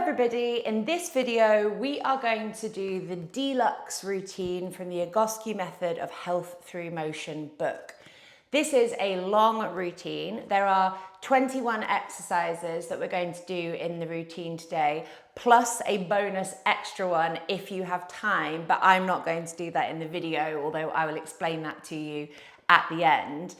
everybody, in this video we are going to do the D-lux routine from the Egoscue Method of Health Through Motion book. This is a long routine. There are 21 exercises that we're going to do in the routine today, plus a bonus extra one if you have time, but I'm not going to do that in the video, although I will explain that to you at the end.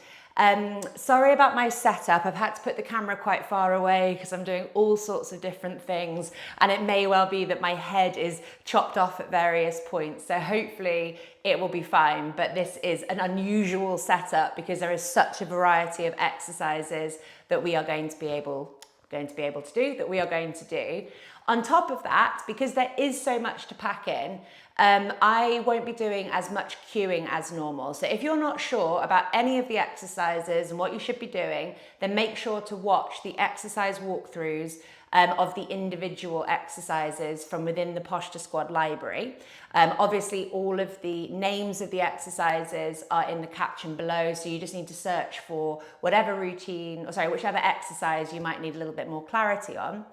Sorry about my setup. I've had to put the camera quite far away because I'm doing all sorts of different things, and it may well be that my head is chopped off at various points, so hopefully it will be fine. But this is an unusual setup because there is such a variety of exercises that we are going to be able to do. On top of that, because there is so much to pack in, I won't be doing as much cueing as normal. So if you're not sure about any of the exercises and what you should be doing, then make sure to watch the exercise walkthroughs of the individual exercises from within the Posture Squad library. Obviously, all of the names of the exercises are in the caption below, so you just need to search for whichever exercise you might need a little bit more clarity on.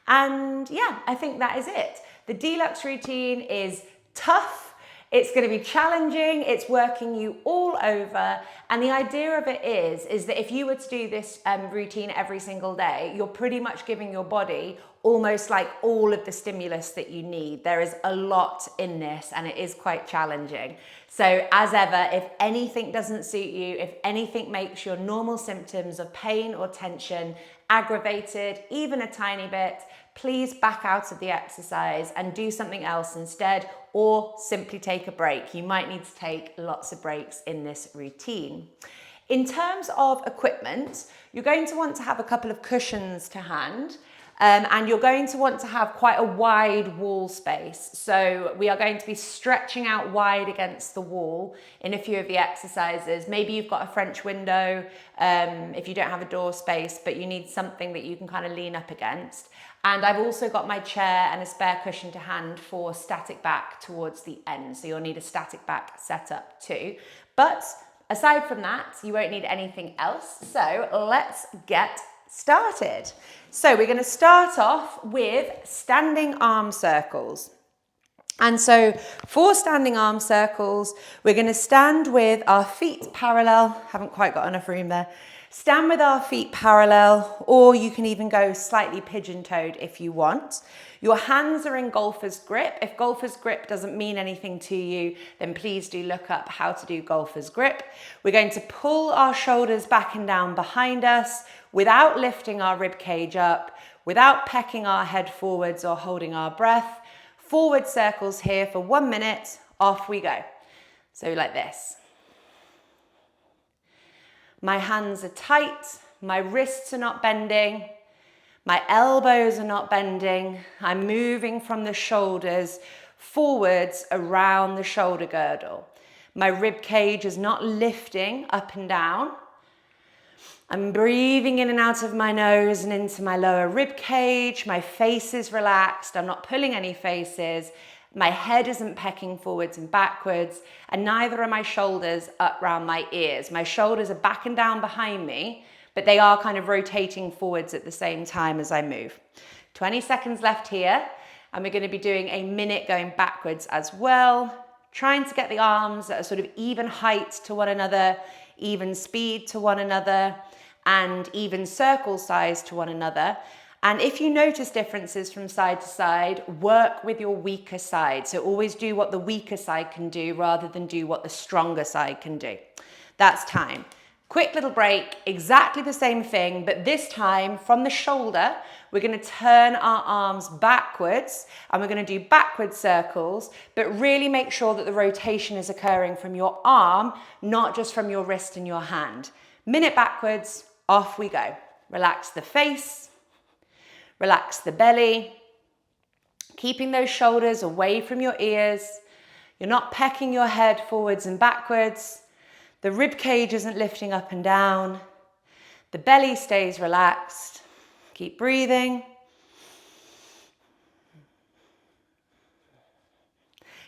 And yeah, I think that is it. The D-lux routine is tough, it's going to be challenging, it's working you all over, and the idea of it is that if you were to do this routine every single day, you're pretty much giving your body almost like all of the stimulus that you need. There is a lot in this and it is quite challenging. So as ever, if anything doesn't suit you, if anything makes your normal symptoms of pain or tension aggravated even a tiny bit, please back out of the exercise and do something else instead, or simply take a break. You might need to take lots of breaks in this routine. In terms of equipment, you're going to want to have a couple of cushions to hand. And you're going to want to have quite a wide wall space. So we are going to be stretching out wide against the wall in a few of the exercises. Maybe you've got a French window if you don't have a door space, but you need something that you can kind of lean up against. And I've also got my chair and a spare cushion to hand for static back towards the end. So you'll need a static back setup too. But aside from that, you won't need anything else. So let's get started. So we're going to start off with standing arm circles. And so for standing arm circles, we're going to stand with our feet parallel. Haven't quite got enough room there. Stand with our feet parallel, or you can even go slightly pigeon-toed if you want. Your hands are in golfer's grip. If golfer's grip doesn't mean anything to you, then please do look up how to do golfer's grip. We're going to pull our shoulders back and down behind us without lifting our rib cage up, without pecking our head forwards or holding our breath. Forward circles here for 1 minute. Off we go. So like this. My hands are tight, my wrists are not bending, my elbows are not bending. I'm moving from the shoulders forwards around the shoulder girdle. My rib cage is not lifting up and down. I'm breathing in and out of my nose and into my lower rib cage. My face is relaxed. I'm not pulling any faces. My head isn't pecking forwards and backwards, and neither are my shoulders up round my ears. My shoulders are back and down behind me, but they are kind of rotating forwards at the same time as I move. 20 seconds left here, and we're going to be doing a minute going backwards as well, trying to get the arms at a sort of even height to one another, even speed to one another, and even circle size to one another. And if you notice differences from side to side, work with your weaker side. So always do what the weaker side can do rather than do what the stronger side can do. That's time. Quick little break, exactly the same thing, but this time from the shoulder, we're going to turn our arms backwards and we're going to do backward circles, but really make sure that the rotation is occurring from your arm, not just from your wrist and your hand. Minute backwards, off we go. Relax the face. Relax the belly, keeping those shoulders away from your ears. You're not pecking your head forwards and backwards. The rib cage isn't lifting up and down. The belly stays relaxed. Keep breathing.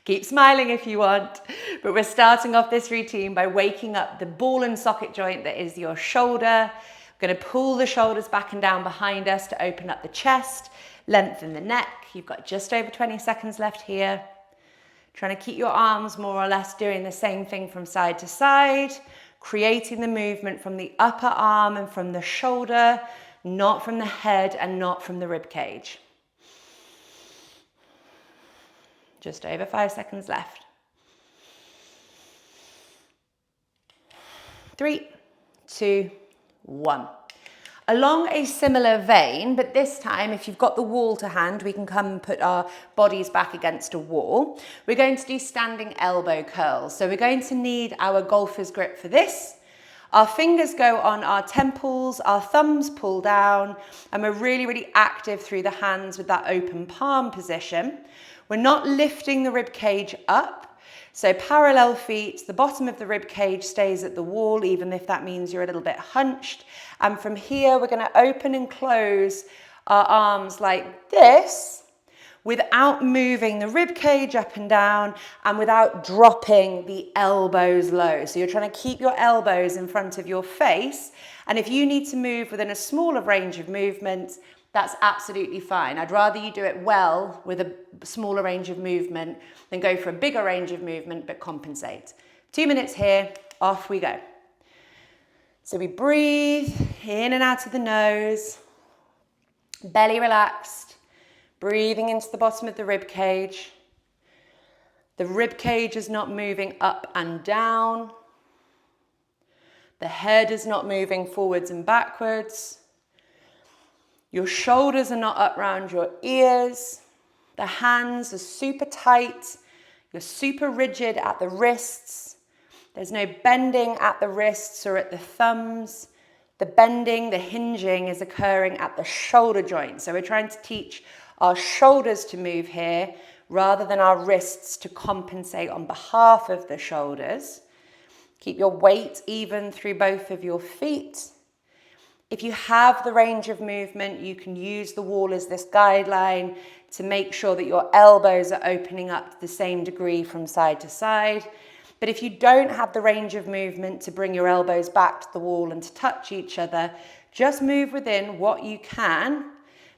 Keep smiling if you want, but we're starting off this routine by waking up the ball and socket joint that is your shoulder. We're going to pull the shoulders back and down behind us to open up the chest. Lengthen the neck. You've got just over 20 seconds left here. Trying to keep your arms more or less doing the same thing from side to side, creating the movement from the upper arm and from the shoulder, not from the head and not from the rib cage. Just over 5 seconds left. 3, 2, 1. Along a similar vein, but this time, if you've got the wall to hand, we can come and put our bodies back against a wall. We're going to do standing elbow curls. So we're going to need our golfer's grip for this. Our fingers go on our temples, our thumbs pull down, and we're really, really active through the hands with that open palm position. We're not lifting the rib cage up. So parallel feet, the bottom of the rib cage stays at the wall, even if that means you're a little bit hunched. And from here, we're going to open and close our arms like this without moving the rib cage up and down and without dropping the elbows low. So you're trying to keep your elbows in front of your face. And if you need to move within a smaller range of movement, that's absolutely fine. I'd rather you do it well with a smaller range of movement than go for a bigger range of movement but compensate. 2 minutes here, off we go. So we breathe in and out of the nose, belly relaxed, breathing into the bottom of the rib cage. The rib cage is not moving up and down. The head is not moving forwards and backwards. Your shoulders are not up round your ears. The hands are super tight. You're super rigid at the wrists. There's no bending at the wrists or at the thumbs. The bending, the hinging is occurring at the shoulder joint. So we're trying to teach our shoulders to move here rather than our wrists to compensate on behalf of the shoulders. Keep your weight even through both of your feet. If you have the range of movement, you can use the wall as this guideline to make sure that your elbows are opening up to the same degree from side to side. But if you don't have the range of movement to bring your elbows back to the wall and to touch each other, just move within what you can,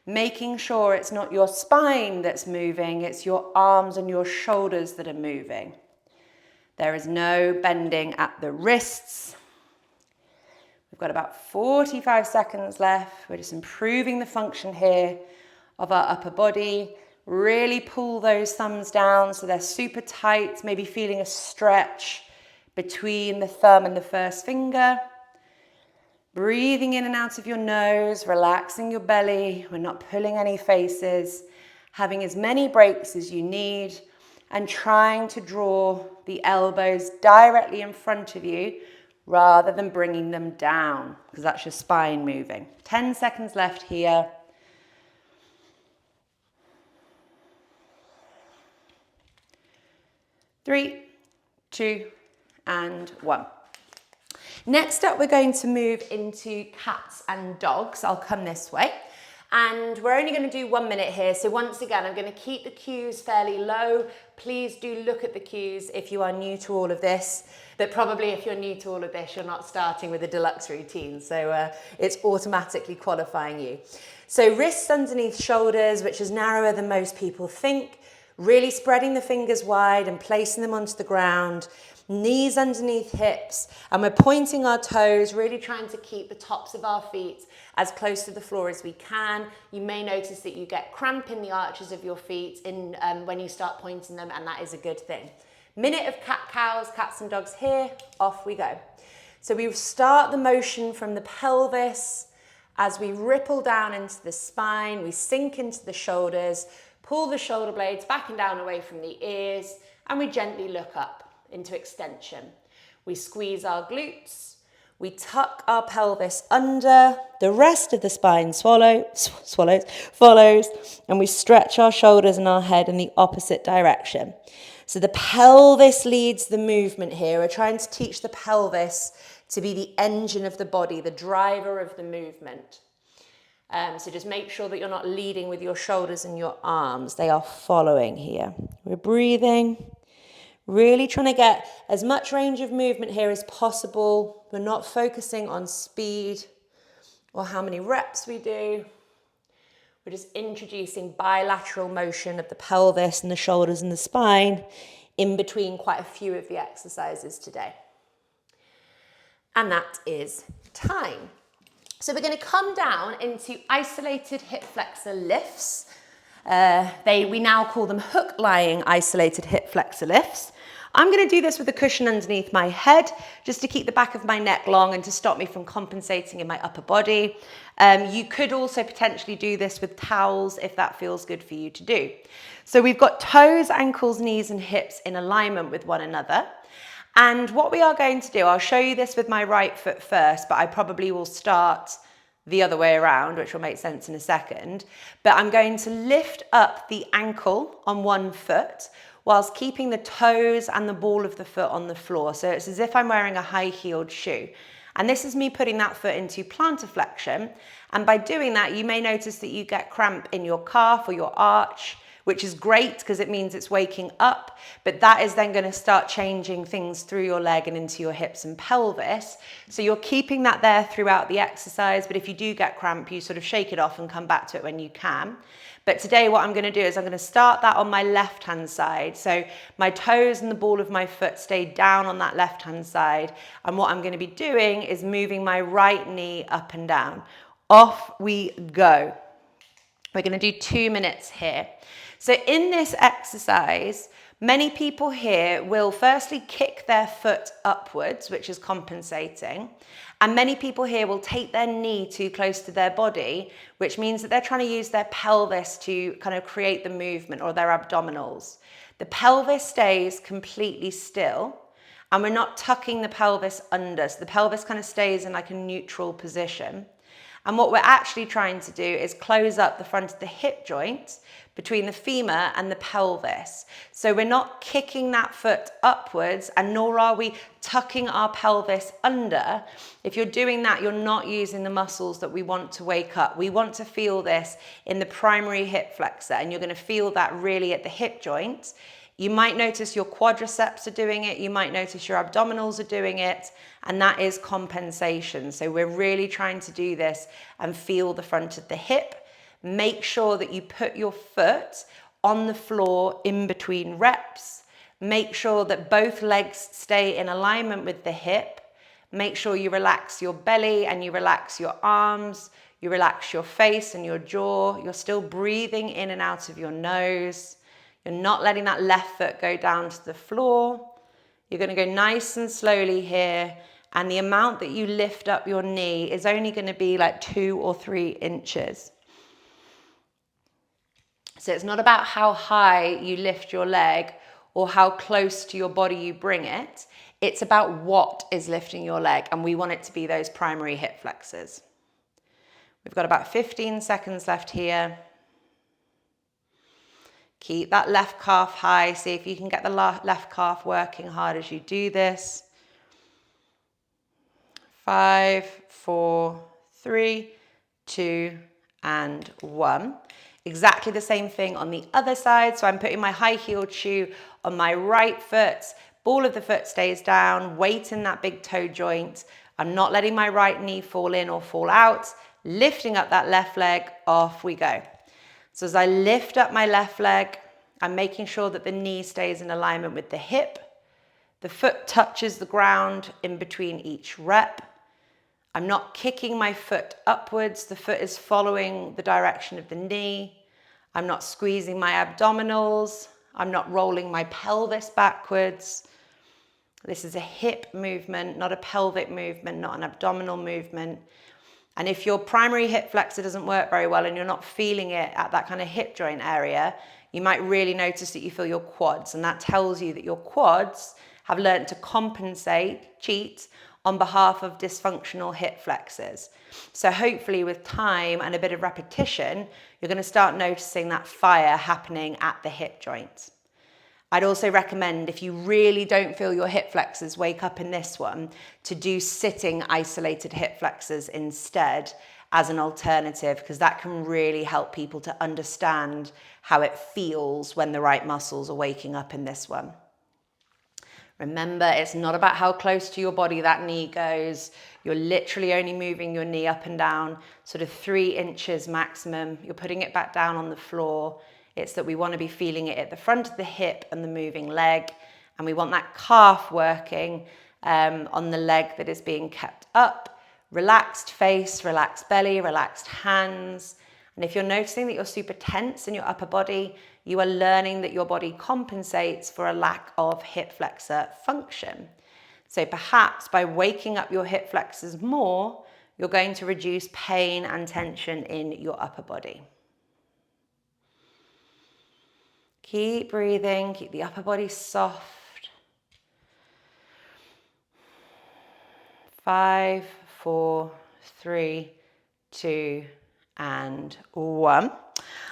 making sure it's not your spine that's moving, it's your arms and your shoulders that are moving. There is no bending at the wrists. We've got about 45 seconds left. We're just improving the function here of our upper body. Really pull those thumbs down so they're super tight, maybe feeling a stretch between the thumb and the first finger. Breathing in and out of your nose, relaxing your belly. We're not pulling any faces, having as many breaks as you need, and trying to draw the elbows directly in front of you rather than bringing them down, because that's your spine moving. 10 seconds left here. Three, 2, and 1. Next up, we're going to move into cats and dogs. I'll come this way. And we're only going to do 1 minute here. So once again, I'm going to keep the cues fairly low. Please do look at the cues if you are new to all of this. But probably if you're new to all of this, you're not starting with a D-lux routine. So it's automatically qualifying you. So wrists underneath shoulders, which is narrower than most people think. Really spreading the fingers wide and placing them onto the ground. Knees underneath hips, and we're pointing our toes, really trying to keep the tops of our feet as close to the floor as we can. You may notice that you get cramp in the arches of your feet when you start pointing them, and that is a good thing. Minute of cat-cows, cats and dogs here, off we go. So we start the motion from the pelvis as we ripple down into the spine, we sink into the shoulders, pull the shoulder blades back and down away from the ears, and we gently look up into extension. We squeeze our glutes, we tuck our pelvis under, the rest of the spine follows, and we stretch our shoulders and our head in the opposite direction. So the pelvis leads the movement here. We're trying to teach the pelvis to be the engine of the body, the driver of the movement. So just make sure that you're not leading with your shoulders and your arms. They are following here. We're breathing. Really trying to get as much range of movement here as possible. We're not focusing on speed or how many reps we do. We're just introducing bilateral motion of the pelvis and the shoulders and the spine in between quite a few of the exercises today. And that is time. So we're going to come down into isolated hip flexor lifts. We now call them hook-lying isolated hip flexor lifts. I'm going to do this with a cushion underneath my head just to keep the back of my neck long and to stop me from compensating in my upper body. You could also potentially do this with towels if that feels good for you to do. So we've got toes, ankles, knees and hips in alignment with one another. And what we are going to do, I'll show you this with my right foot first, but I probably will start the other way around, which will make sense in a second. But I'm going to lift up the ankle on one foot whilst keeping the toes and the ball of the foot on the floor. So it's as if I'm wearing a high-heeled shoe. And this is me putting that foot into plantar flexion. And by doing that, you may notice that you get cramp in your calf or your arch, which is great because it means it's waking up, but that is then going to start changing things through your leg and into your hips and pelvis. So you're keeping that there throughout the exercise, but if you do get cramp, you sort of shake it off and come back to it when you can. But today what I'm going to do is I'm going to start that on my left-hand side. So my toes and the ball of my foot stay down on that left-hand side. And what I'm going to be doing is moving my right knee up and down. Off we go. We're going to do 2 minutes here. So in this exercise, many people here will firstly kick their foot upwards, which is compensating. And many people here will take their knee too close to their body, which means that they're trying to use their pelvis to kind of create the movement, or their abdominals. The pelvis stays completely still and we're not tucking the pelvis under. So the pelvis kind of stays in like a neutral position. And what we're actually trying to do is close up the front of the hip joint between the femur and the pelvis. So we're not kicking that foot upwards, and nor are we tucking our pelvis under. If you're doing that, you're not using the muscles that we want to wake up. We want to feel this in the primary hip flexor, and you're going to feel that really at the hip joint. You might notice your quadriceps are doing it, you might notice your abdominals are doing it, and that is compensation. So we're really trying to do this and feel the front of the hip. Make sure that you put your foot on the floor in between reps. Make sure that both legs stay in alignment with the hip. Make sure you relax your belly and you relax your arms. You relax your face and your jaw. You're still breathing in and out of your nose. You're not letting that left foot go down to the floor. You're going to go nice and slowly here. And the amount that you lift up your knee is only going to be like 2 or 3 inches. So it's not about how high you lift your leg or how close to your body you bring it. It's about what is lifting your leg, and we want it to be those primary hip flexors. We've got about 15 seconds left here. Keep that left calf high. See if you can get the left calf working hard as you do this. 5, 4, 3, 2, and 1. Exactly the same thing on the other side. So I'm putting my high-heeled shoe on my right foot. Ball of the foot stays down, weight in that big toe joint. I'm not letting my right knee fall in or fall out. Lifting up that left leg, off we go. So as I lift up my left leg, I'm making sure that the knee stays in alignment with the hip. The foot touches the ground in between each rep. I'm not kicking my foot upwards. The foot is following the direction of the knee. I'm not squeezing my abdominals. I'm not rolling my pelvis backwards. This is a hip movement, not a pelvic movement, not an abdominal movement. And if your primary hip flexor doesn't work very well and you're not feeling it at that kind of hip joint area, you might really notice that you feel your quads, and that tells you that your quads have learned to compensate, cheat, on behalf of dysfunctional hip flexors. So hopefully with time and a bit of repetition, you're going to start noticing that fire happening at the hip joint. I'd also recommend, if you really don't feel your hip flexors wake up in this one, to do sitting isolated hip flexors instead as an alternative, because that can really help people to understand how it feels when the right muscles are waking up in this one. Remember, it's not about how close to your body that knee goes. You're literally only moving your knee up and down, sort of 3 inches maximum. You're putting it back down on the floor. It's that we want to be feeling it at the front of the hip and the moving leg. And we want that calf working on the leg that is being kept up. Relaxed face, relaxed belly, relaxed hands. And if you're noticing that you're super tense in your upper body, you are learning that your body compensates for a lack of hip flexor function. So perhaps by waking up your hip flexors more, you're going to reduce pain and tension in your upper body. Keep breathing, keep the upper body soft. 5, 4, 3, 2, and 1.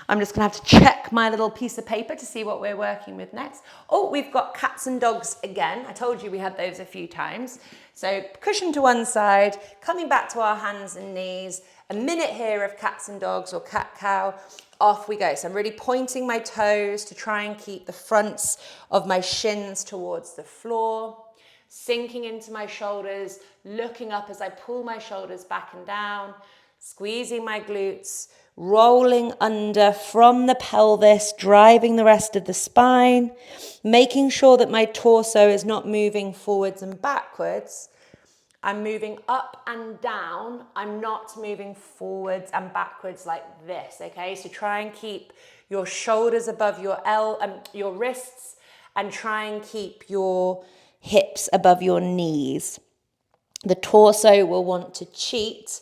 I'm just gonna have to check my little piece of paper to see what we're working with next. Oh, we've got cats and dogs again. I told you we had those a few times. So cushion to one side, coming back to our hands and knees. A minute here of cats and dogs or cat-cow. Off we go. So I'm really pointing my toes to try and keep the fronts of my shins towards the floor. Sinking into my shoulders, looking up as I pull my shoulders back and down. Squeezing my glutes, rolling under from the pelvis, driving the rest of the spine, making sure that my torso is not moving forwards and backwards. I'm moving up and down. I'm not moving forwards and backwards like this, okay? So try and keep your shoulders above your wrists, and try and keep your hips above your knees. The torso will want to cheat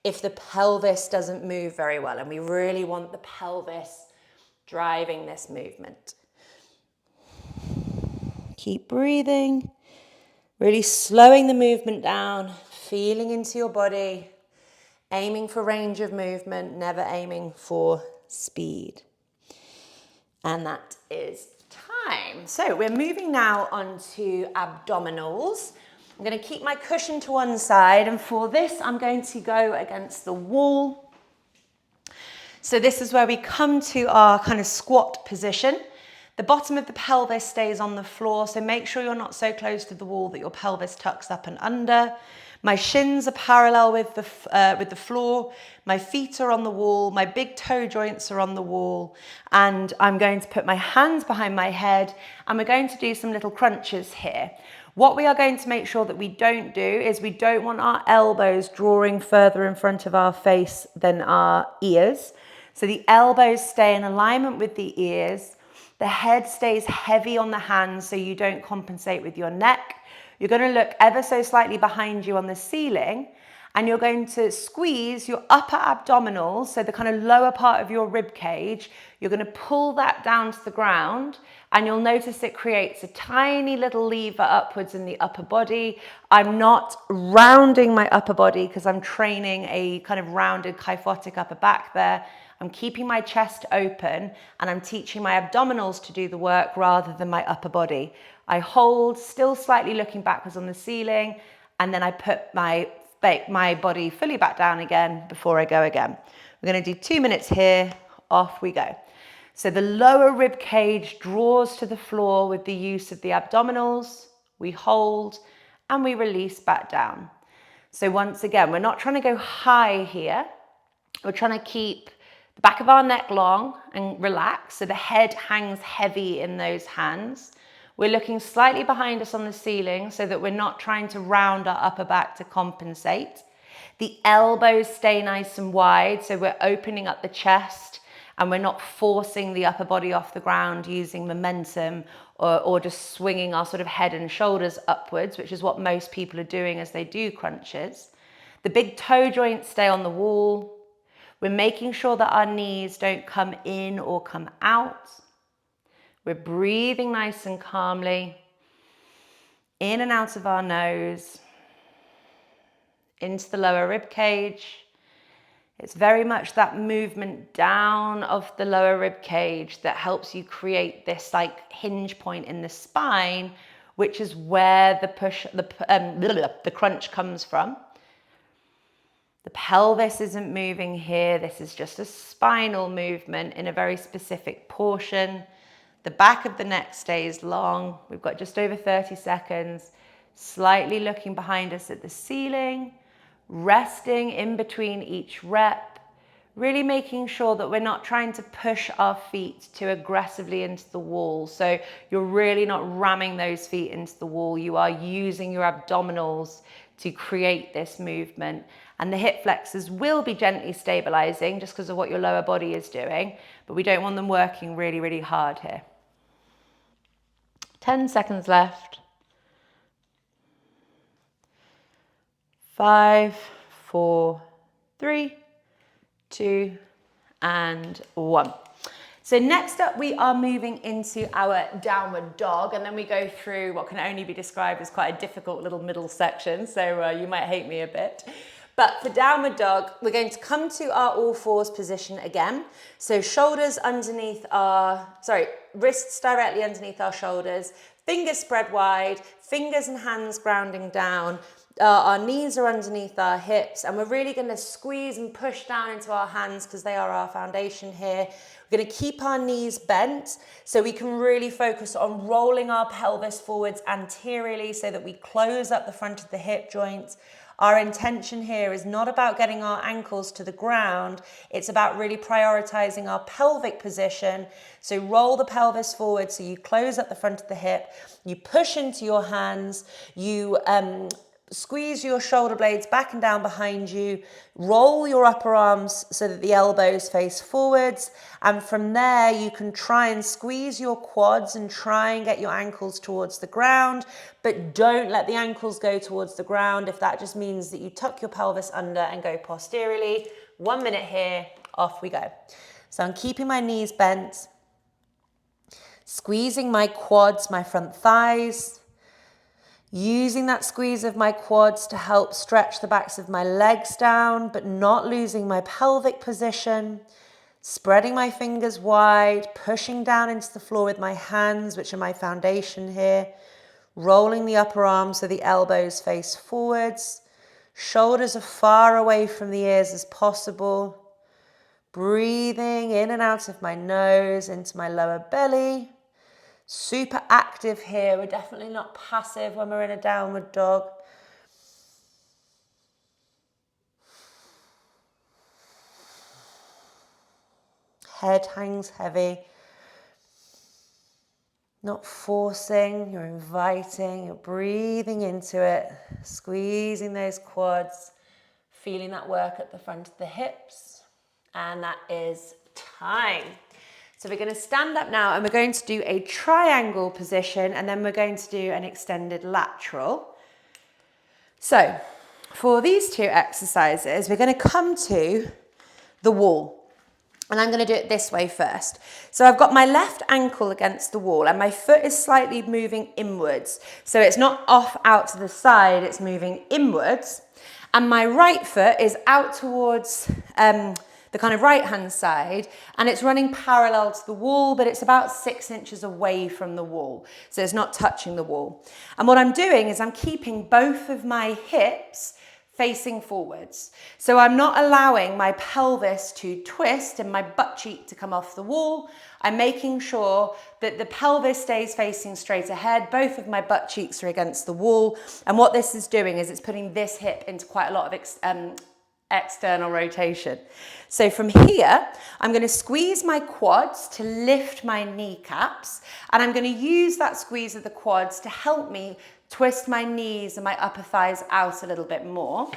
if the pelvis doesn't move very well, and we really want the pelvis driving this movement. Keep breathing, really slowing the movement down, feeling into your body, aiming for range of movement, never aiming for speed. And that is time. So we're moving now on to abdominals. I'm going to keep my cushion to one side, and for this I'm going to go against the wall. So this is where we come to our kind of squat position. The bottom of the pelvis stays on the floor, so make sure you're not so close to the wall that your pelvis tucks up and under. My shins are parallel with the floor, my feet are on the wall, my big toe joints are on the wall, and I'm going to put my hands behind my head, and we're going to do some little crunches here. What we are going to make sure that we don't do is we don't want our elbows drawing further in front of our face than our ears. So the elbows stay in alignment with the ears. The head stays heavy on the hands so you don't compensate with your neck. You're going to look ever so slightly behind you on the ceiling, and you're going to squeeze your upper abdominals, so the kind of lower part of your rib cage. You're going to pull that down to the ground, and you'll notice it creates a tiny little lever upwards in the upper body. I'm not rounding my upper body because I'm training a kind of rounded kyphotic upper back there. I'm keeping my chest open, and I'm teaching my abdominals to do the work rather than my upper body. I hold, still slightly looking backwards on the ceiling, and then I put my body fully back down again before I go again. We're going to do 2 minutes here. Off we go. So the lower rib cage draws to the floor with the use of the abdominals. We hold and we release back down. So once again, we're not trying to go high here. We're trying to keep the back of our neck long and relaxed, so the head hangs heavy in those hands. We're looking slightly behind us on the ceiling so that we're not trying to round our upper back to compensate. The elbows stay nice and wide, so we're opening up the chest and we're not forcing the upper body off the ground using momentum or just swinging our sort of head and shoulders upwards, which is what most people are doing as they do crunches. The big toe joints stay on the wall. We're making sure that our knees don't come in or come out. We're breathing nice and calmly, in and out of our nose, into the lower rib cage. It's very much that movement down of the lower rib cage that helps you create this like hinge point in the spine, which is where the crunch comes from. The pelvis isn't moving here. This is just a spinal movement in a very specific portion. The back of the neck stays long. We've got just over 30 seconds. Slightly looking behind us at the ceiling, resting in between each rep, really making sure that we're not trying to push our feet too aggressively into the wall. So you're really not ramming those feet into the wall. You are using your abdominals to create this movement. And the hip flexors will be gently stabilizing just because of what your lower body is doing, but we don't want them working really, really hard here. 10 seconds left. 5, 4, 3, 2, and 1. So next up, we are moving into our downward dog, and then we go through what can only be described as quite a difficult little middle section, so you might hate me a bit. But for downward dog, we're going to come to our all fours position again. So shoulders underneath wrists directly underneath our shoulders, fingers spread wide, fingers and hands grounding down. Our knees are underneath our hips, and we're really going to squeeze and push down into our hands because they are our foundation here. We're going to keep our knees bent so we can really focus on rolling our pelvis forwards anteriorly so that we close up the front of the hip joint. Our intention here is not about getting our ankles to the ground, it's about really prioritizing our pelvic position. So roll the pelvis forward so you close up the front of the hip, you push into your hands, you squeeze your shoulder blades back and down behind you, roll your upper arms so that the elbows face forwards, and from there you can try and squeeze your quads and try and get your ankles towards the ground, but don't let the ankles go towards the ground if that just means that you tuck your pelvis under and go posteriorly. 1 minute here, off we go. So I'm keeping my knees bent, squeezing my quads, my front thighs, using that squeeze of my quads to help stretch the backs of my legs down, but not losing my pelvic position. Spreading my fingers wide, pushing down into the floor with my hands, which are my foundation here. Rolling the upper arms so the elbows face forwards. Shoulders are far away from the ears as possible. Breathing in and out of my nose into my lower belly. Super active here. We're definitely not passive when we're in a downward dog. Head hangs heavy. Not forcing, you're inviting, you're breathing into it, squeezing those quads, feeling that work at the front of the hips. And that is time. So we're going to stand up now and we're going to do a triangle position, and then we're going to do an extended lateral. So for these two exercises, we're going to come to the wall, and I'm going to do it this way first. So I've got my left ankle against the wall and my foot is slightly moving inwards. So it's not off out to the side, it's moving inwards. And my right foot is out towards the kind of right-hand side, and it's running parallel to the wall, but it's about 6 inches away from the wall. So it's not touching the wall. And what I'm doing is I'm keeping both of my hips facing forwards. So I'm not allowing my pelvis to twist and my butt cheek to come off the wall. I'm making sure that the pelvis stays facing straight ahead. Both of my butt cheeks are against the wall. And what this is doing is it's putting this hip into quite a lot of external rotation. So from here, I'm going to squeeze my quads to lift my kneecaps, and I'm going to use that squeeze of the quads to help me twist my knees and my upper thighs out a little bit more.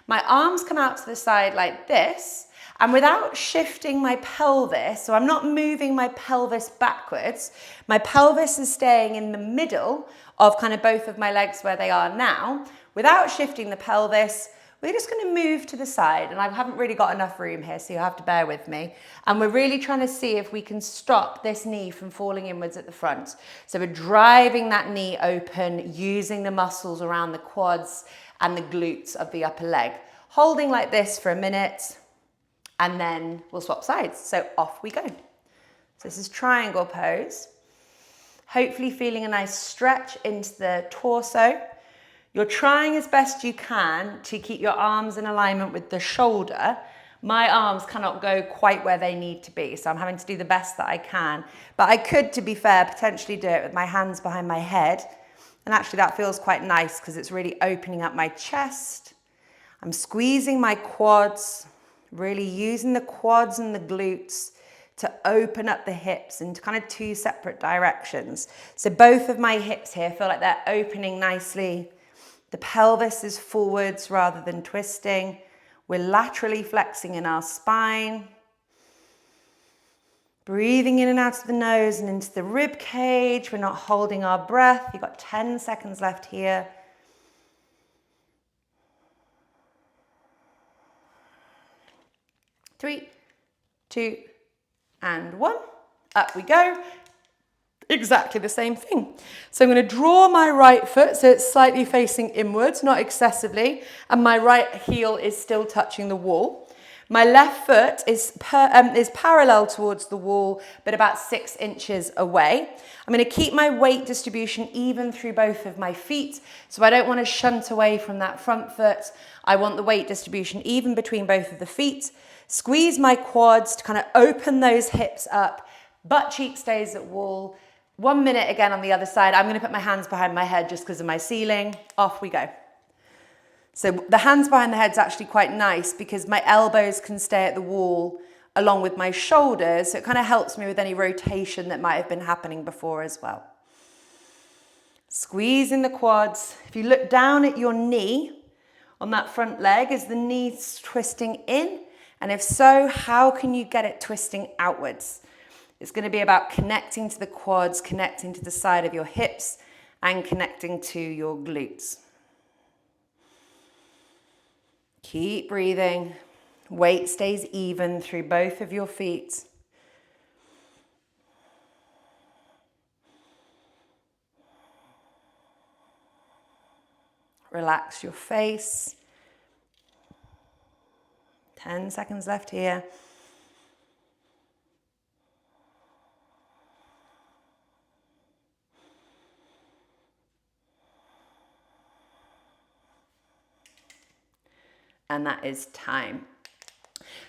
My arms come out to the side like this, and without shifting my pelvis, so I'm not moving my pelvis backwards, my pelvis is staying in the middle of kind of both of my legs where they are now. Without shifting the pelvis, we're just going to move to the side, and I haven't really got enough room here, so you'll have to bear with me. And we're really trying to see if we can stop this knee from falling inwards at the front. So we're driving that knee open, using the muscles around the quads and the glutes of the upper leg. Holding like this for a minute, and then we'll swap sides. So off we go. So this is triangle pose. Hopefully feeling a nice stretch into the torso. You're trying as best you can to keep your arms in alignment with the shoulder, My arms cannot go quite where they need to be, so I'm having to do the best that I can. But I could, to be fair, potentially do it with my hands behind my head. And actually that feels quite nice because it's really opening up my chest. I'm squeezing my quads, really using the quads and the glutes to open up the hips into kind of two separate directions. So both of my hips here feel like they're opening nicely. The pelvis is forwards rather than twisting. We're laterally flexing in our spine. Breathing in and out of the nose and into the rib cage. We're not holding our breath. You've got 10 seconds left here. 3, 2, and 1. Up we go. Exactly the same thing. So I'm going to draw my right foot so it's slightly facing inwards, not excessively, and my right heel is still touching the wall. My left foot is parallel towards the wall, but about 6 inches away. I'm going to keep my weight distribution even through both of my feet, so I don't want to shunt away from that front foot. I want the weight distribution even between both of the feet. Squeeze my quads to kind of open those hips up. Butt cheek stays at wall. 1 minute again on the other side. I'm going to put my hands behind my head just because of my ceiling. Off we go. So the hands behind the head is actually quite nice because my elbows can stay at the wall along with my shoulders. So it kind of helps me with any rotation that might have been happening before as well. Squeezing the quads. If you look down at your knee on that front leg, is the knee twisting in? And if so, how can you get it twisting outwards? It's going to be about connecting to the quads, connecting to the side of your hips, and connecting to your glutes. Keep breathing. Weight stays even through both of your feet. Relax your face. 10 seconds left here. And that is time.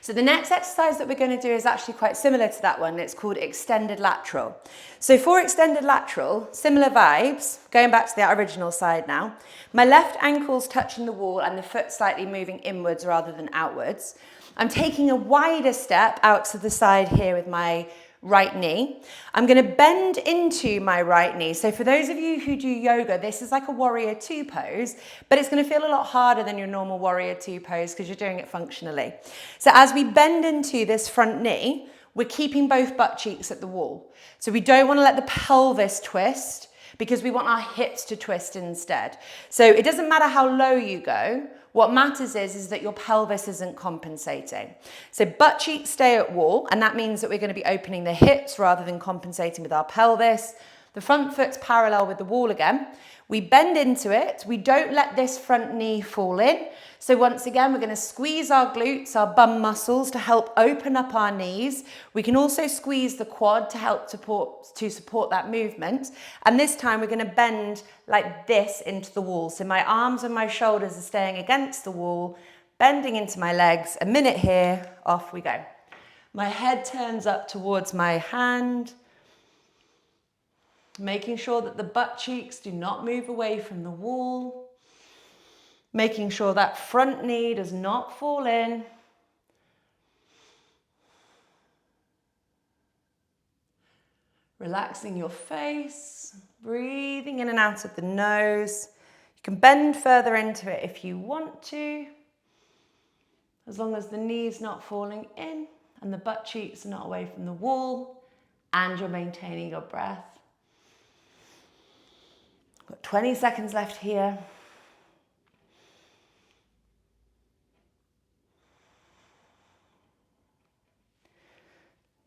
So the next exercise that we're going to do is actually quite similar to that one. It's called extended lateral. So for extended lateral, similar vibes, going back to the original side now. My left ankle's touching the wall and the foot slightly moving inwards rather than outwards. I'm taking a wider step out to the side here with my right knee. I'm going to bend into my right knee. So for those of you who do yoga, this is like a warrior 2 pose, but it's going to feel a lot harder than your normal warrior 2 pose because you're doing it functionally. So as we bend into this front knee, we're keeping both butt cheeks at the wall. So we don't want to let the pelvis twist because we want our hips to twist instead. So it doesn't matter how low you go. What matters is that your pelvis isn't compensating. So butt cheeks stay at wall, and that means that we're going to be opening the hips rather than compensating with our pelvis. The front foot's parallel with the wall again. We bend into it. We don't let this front knee fall in. So once again, we're going to squeeze our glutes, our bum muscles to help open up our knees. We can also squeeze the quad to help support that movement. And this time we're going to bend like this into the wall. So my arms and my shoulders are staying against the wall, bending into my legs. A minute here, off we go. My head turns up towards my hand, making sure that the butt cheeks do not move away from the wall. Making sure that front knee does not fall in. Relaxing your face, breathing in and out of the nose. You can bend further into it if you want to, as long as the knee's not falling in and the butt cheeks are not away from the wall and you're maintaining your breath. Got 20 seconds left here.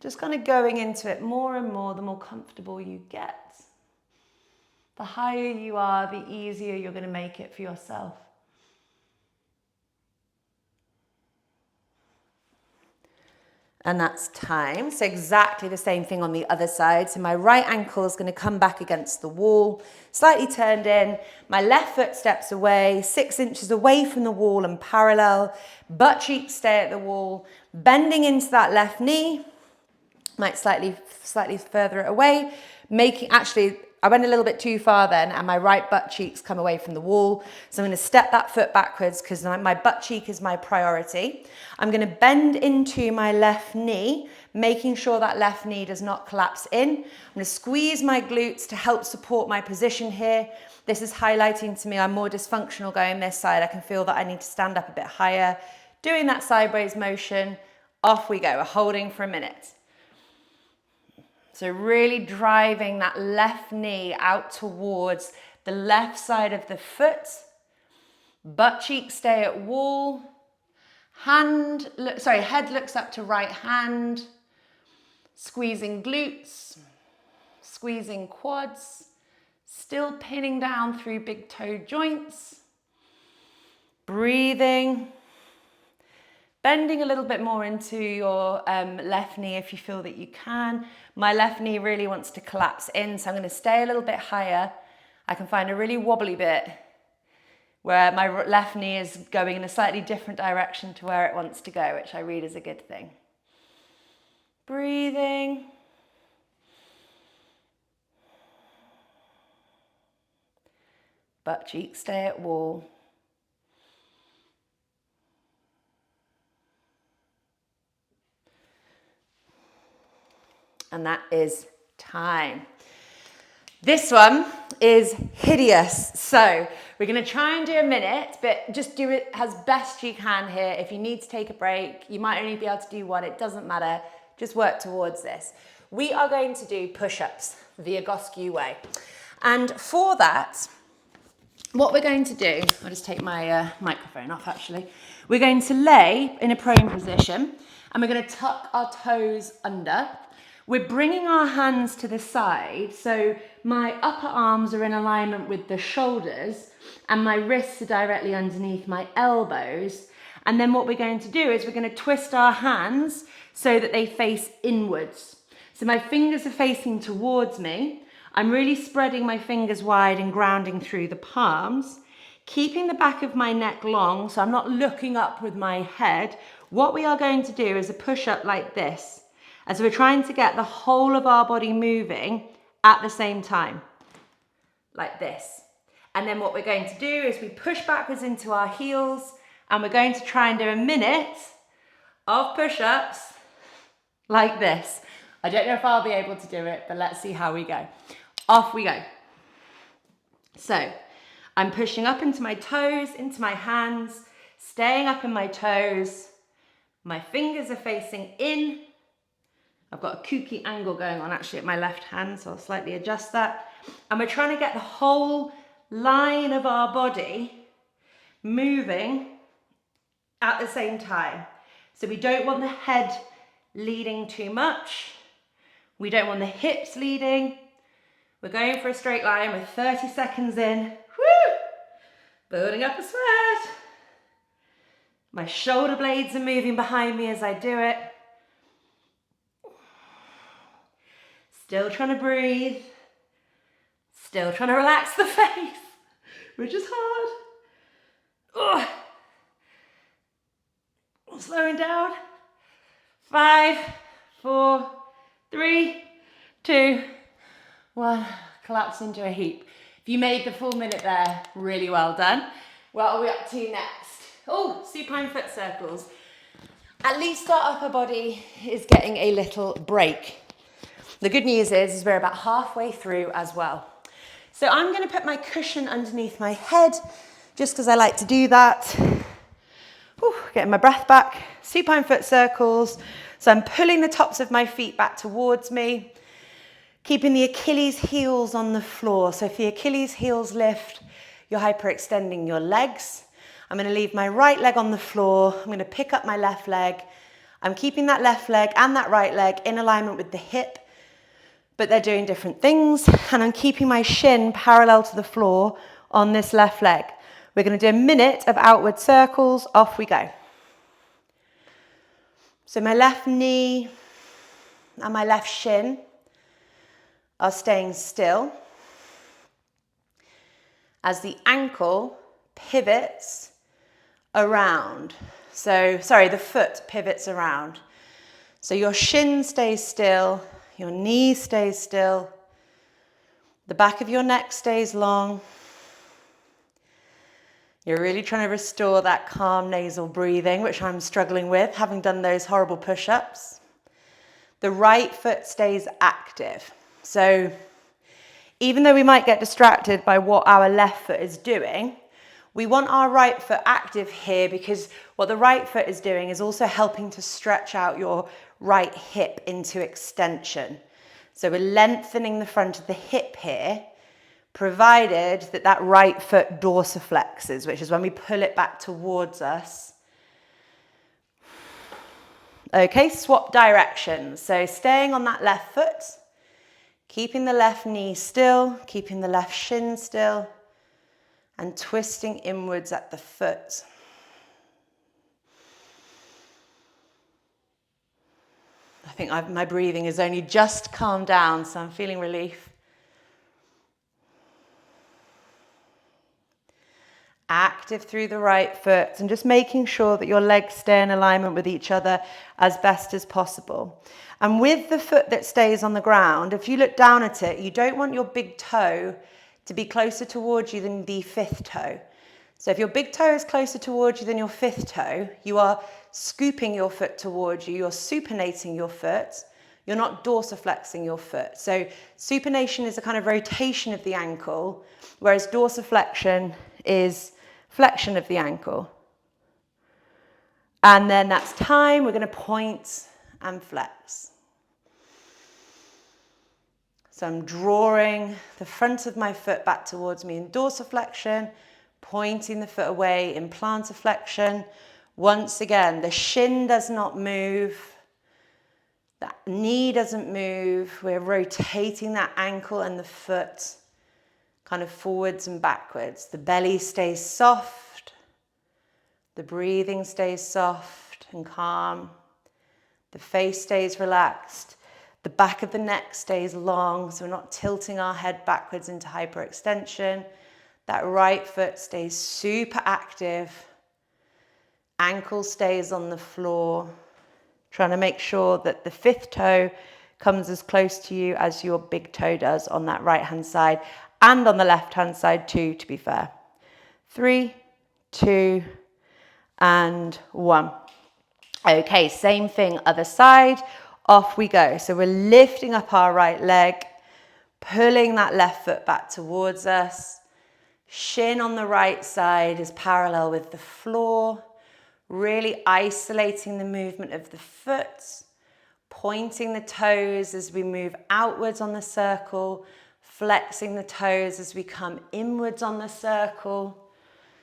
Just kind of going into it more and more, the more comfortable you get. The higher you are, the easier you're going to make it for yourself. And that's time. So exactly the same thing on the other side. So my right ankle is going to come back against the wall, slightly turned in. My left foot steps away, 6 inches away from the wall and parallel. Butt cheeks stay at the wall, bending into that left knee. Might slightly further it away, actually, I went a little bit too far then, and my right butt cheeks come away from the wall. So I'm going to step that foot backwards because my butt cheek is my priority. I'm going to bend into my left knee, making sure that left knee does not collapse in. I'm going to squeeze my glutes to help support my position here. This is highlighting to me I'm more dysfunctional going this side. I can feel that I need to stand up a bit higher. Doing that sideways motion, off we go. We're holding for a minute. So really driving that left knee out towards the left side of the foot. Butt cheeks stay at wall. Head looks up to right hand. Squeezing glutes. Squeezing quads. Still pinning down through big toe joints. Breathing. Bending a little bit more into your left knee if you feel that you can. My left knee really wants to collapse in, so I'm going to stay a little bit higher. I can find a really wobbly bit where my left knee is going in a slightly different direction to where it wants to go, which I read as a good thing. Breathing. Butt cheeks stay at wall. And that is time. This one is hideous. So we're going to try and do a minute, but just do it as best you can here. If you need to take a break, you might only be able to do one. It doesn't matter. Just work towards this. We are going to do push-ups the Egoscue way. And for that, what we're going to do, I'll just take my microphone off actually. We're going to lay in a prone position and we're going to tuck our toes under. We're bringing our hands to the side, so my upper arms are in alignment with the shoulders and my wrists are directly underneath my elbows. And then what we're going to do is we're going to twist our hands so that they face inwards. So my fingers are facing towards me. I'm really spreading my fingers wide and grounding through the palms, keeping the back of my neck long, so I'm not looking up with my head. What we are going to do is a push-up like this. As we're trying to get the whole of our body moving at the same time, like this. And then what we're going to do is we push backwards into our heels and we're going to try and do a minute of push-ups like this. I don't know if I'll be able to do it, but let's see how we go. Off we go. So I'm pushing up into my toes, into my hands, staying up in my toes. My fingers are facing in. I've got a kooky angle going on actually at my left hand, so I'll slightly adjust that. And we're trying to get the whole line of our body moving at the same time. So we don't want the head leading too much. We don't want the hips leading. We're going for a straight line with 30 seconds in. Woo! Building up a sweat. My shoulder blades are moving behind me as I do it. Still trying to breathe. Still trying to relax the face, which is hard. Oh. Slowing down. 5, 4, 3, 2, 1. Collapse into a heap. If you made the full minute there, really well done. What are we up to next? Oh, supine foot circles. At least our upper body is getting a little break. The good news is we're about halfway through as well. So I'm going to put my cushion underneath my head, just because I like to do that. Whew, getting my breath back. Supine foot circles. So I'm pulling the tops of my feet back towards me, keeping the Achilles heels on the floor. So if the Achilles heels lift, you're hyperextending your legs. I'm going to leave my right leg on the floor. I'm going to pick up my left leg. I'm keeping that left leg and that right leg in alignment with the hip, but they're doing different things. And I'm keeping my shin parallel to the floor on this left leg. We're going to do a minute of outward circles. Off we go. So my left knee and my left shin are staying still as the ankle pivots around. So, sorry, the foot pivots around. So your shin stays still, your knee stays still, the back of your neck stays long. You're really trying to restore that calm nasal breathing, which I'm struggling with, having done those horrible push-ups. The right foot stays active. So even though we might get distracted by what our left foot is doing, we want our right foot active here because what the right foot is doing is also helping to stretch out your right hip into extension. So we're lengthening the front of the hip here, provided that that right foot dorsiflexes, which is when we pull it back towards us. Okay, swap directions. So staying on that left foot, keeping the left knee still, keeping the left shin still, and twisting inwards at the foot. I think my breathing has only just calmed down, so I'm feeling relief. Active through the right foot and just making sure that your legs stay in alignment with each other as best as possible. And with the foot that stays on the ground, if you look down at it, you don't want your big toe to be closer towards you than the fifth toe. So if your big toe is closer towards you than your fifth toe, you are scooping your foot towards you, you're supinating your foot, you're not dorsiflexing your foot. So supination is a kind of rotation of the ankle, whereas dorsiflexion is flexion of the ankle. And then that's time, we're going to point and flex. So I'm drawing the front of my foot back towards me in dorsiflexion, pointing the foot away in plantarflexion. Once again, the shin does not move, that knee doesn't move. We're rotating that ankle and the foot kind of forwards and backwards. The belly stays soft. The breathing stays soft and calm. The face stays relaxed. The back of the neck stays long, so we're not tilting our head backwards into hyperextension. That right foot stays super active. Ankle stays on the floor. Trying to make sure that the fifth toe comes as close to you as your big toe does on that right-hand side and on the left-hand side too, to be fair. 3, 2, and 1. Okay, same thing, other side. Off we go. So we're lifting up our right leg, pulling that left foot back towards us. Shin on the right side is parallel with the floor. Really isolating the movement of the foot, pointing the toes as we move outwards on the circle, flexing the toes as we come inwards on the circle,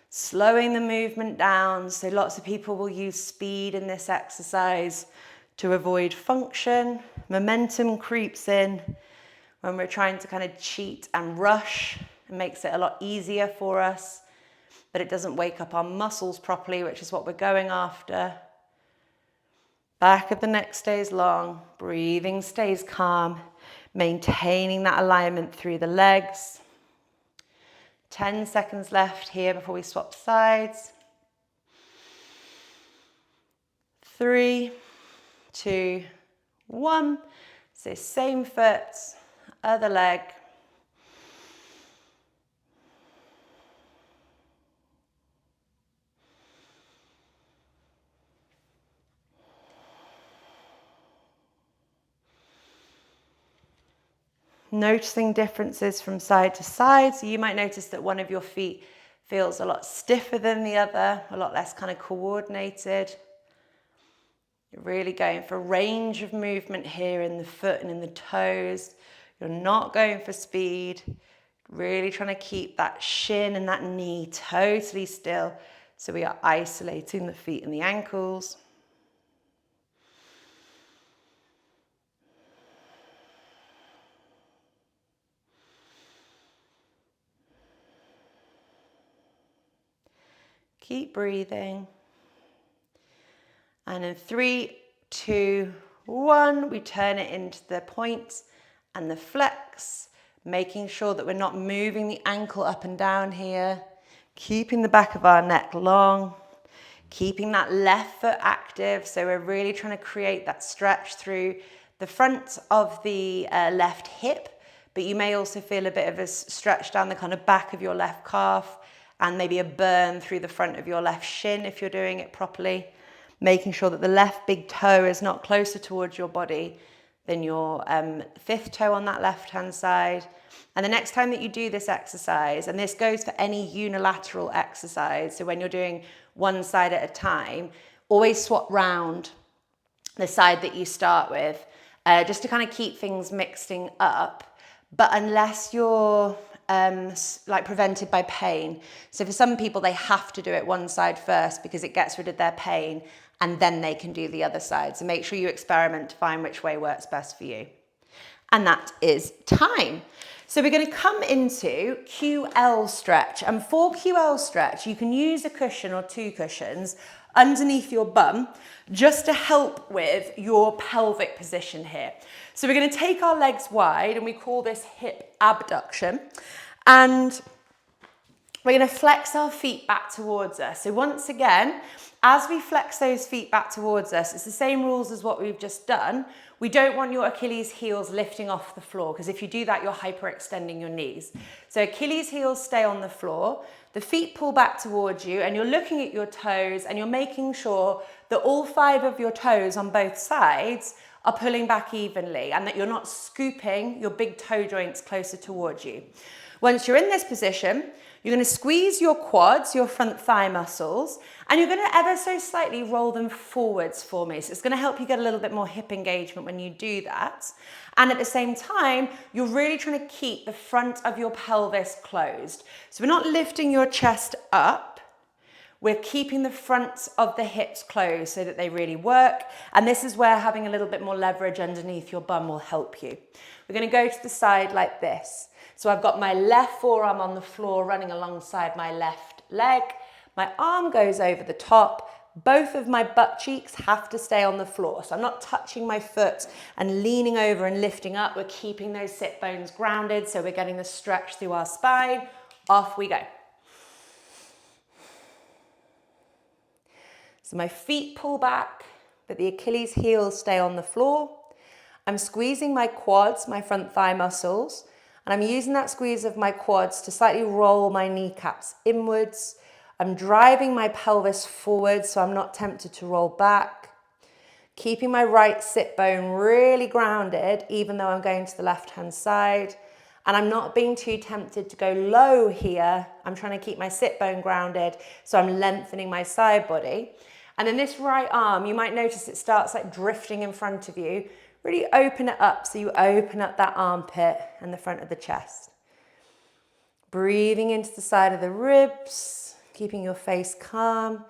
slowing the movement down. So lots of people will use speed in this exercise to avoid function. Momentum creeps in when we're trying to kind of cheat and rush. It makes it a lot easier for us, but it doesn't wake up our muscles properly, which is what we're going after. Back of the neck stays long, breathing stays calm, maintaining that alignment through the legs. 10 seconds left here before we swap sides. 3, 2, 1. So same foot, other leg. Noticing differences from side to side. So you might notice that one of your feet feels a lot stiffer than the other, a lot less kind of coordinated. You're really going for range of movement here in the foot and in the toes. You're not going for speed. Really trying to keep that shin and that knee totally still. So we are isolating the feet and the ankles. Keep breathing. And in 3, 2, 1. We turn it into the point and the flex, making sure that we're not moving the ankle up and down here, keeping the back of our neck long, keeping that left foot active. So we're really trying to create that stretch through the front of the left hip, but you may also feel a bit of a stretch down the kind of back of your left calf and maybe a burn through the front of your left shin if you're doing it properly, making sure that the left big toe is not closer towards your body than your fifth toe on that left-hand side. And the next time that you do this exercise, and this goes for any unilateral exercise, so when you're doing one side at a time, always swap round the side that you start with, just to kind of keep things mixing up. But unless you're like prevented by pain. So for some people, they have to do it one side first because it gets rid of their pain, and then they can do the other side. So make sure you experiment to find which way works best for you. And that is time. So we're going to come into QL stretch. And for QL stretch, you can use a cushion or 2 cushions underneath your bum just to help with your pelvic position here. So we're going to take our legs wide, and we call this hip abduction. And we're going to flex our feet back towards us. So once again, as we flex those feet back towards us, it's the same rules as what we've just done. We don't want your Achilles heels lifting off the floor, because if you do that, you're hyperextending your knees. So Achilles heels stay on the floor, the feet pull back towards you, and you're looking at your toes, and you're making sure that all 5 of your toes on both sides are pulling back evenly, and that you're not scooping your big toe joints closer towards you. Once you're in this position, you're going to squeeze your quads, your front thigh muscles, and you're going to ever so slightly roll them forwards for me. So it's going to help you get a little bit more hip engagement when you do that. And at the same time, you're really trying to keep the front of your pelvis closed. So we're not lifting your chest up. We're keeping the front of the hips closed so that they really work. And this is where having a little bit more leverage underneath your bum will help you. We're going to go to the side like this. So I've got my left forearm on the floor running alongside my left leg. My arm goes over the top. Both of my butt cheeks have to stay on the floor. So I'm not touching my foot and leaning over and lifting up. We're keeping those sit bones grounded. So we're getting the stretch through our spine. Off we go. So my feet pull back, but the Achilles heels stay on the floor. I'm squeezing my quads, my front thigh muscles, and I'm using that squeeze of my quads to slightly roll my kneecaps inwards. I'm driving my pelvis forward so I'm not tempted to roll back. Keeping my right sit bone really grounded, even though I'm going to the left-hand side. And I'm not being too tempted to go low here. I'm trying to keep my sit bone grounded, so I'm lengthening my side body. And then this right arm, you might notice it starts like drifting in front of you. Really open it up so you open up that armpit and the front of the chest. Breathing into the side of the ribs, keeping your face calm,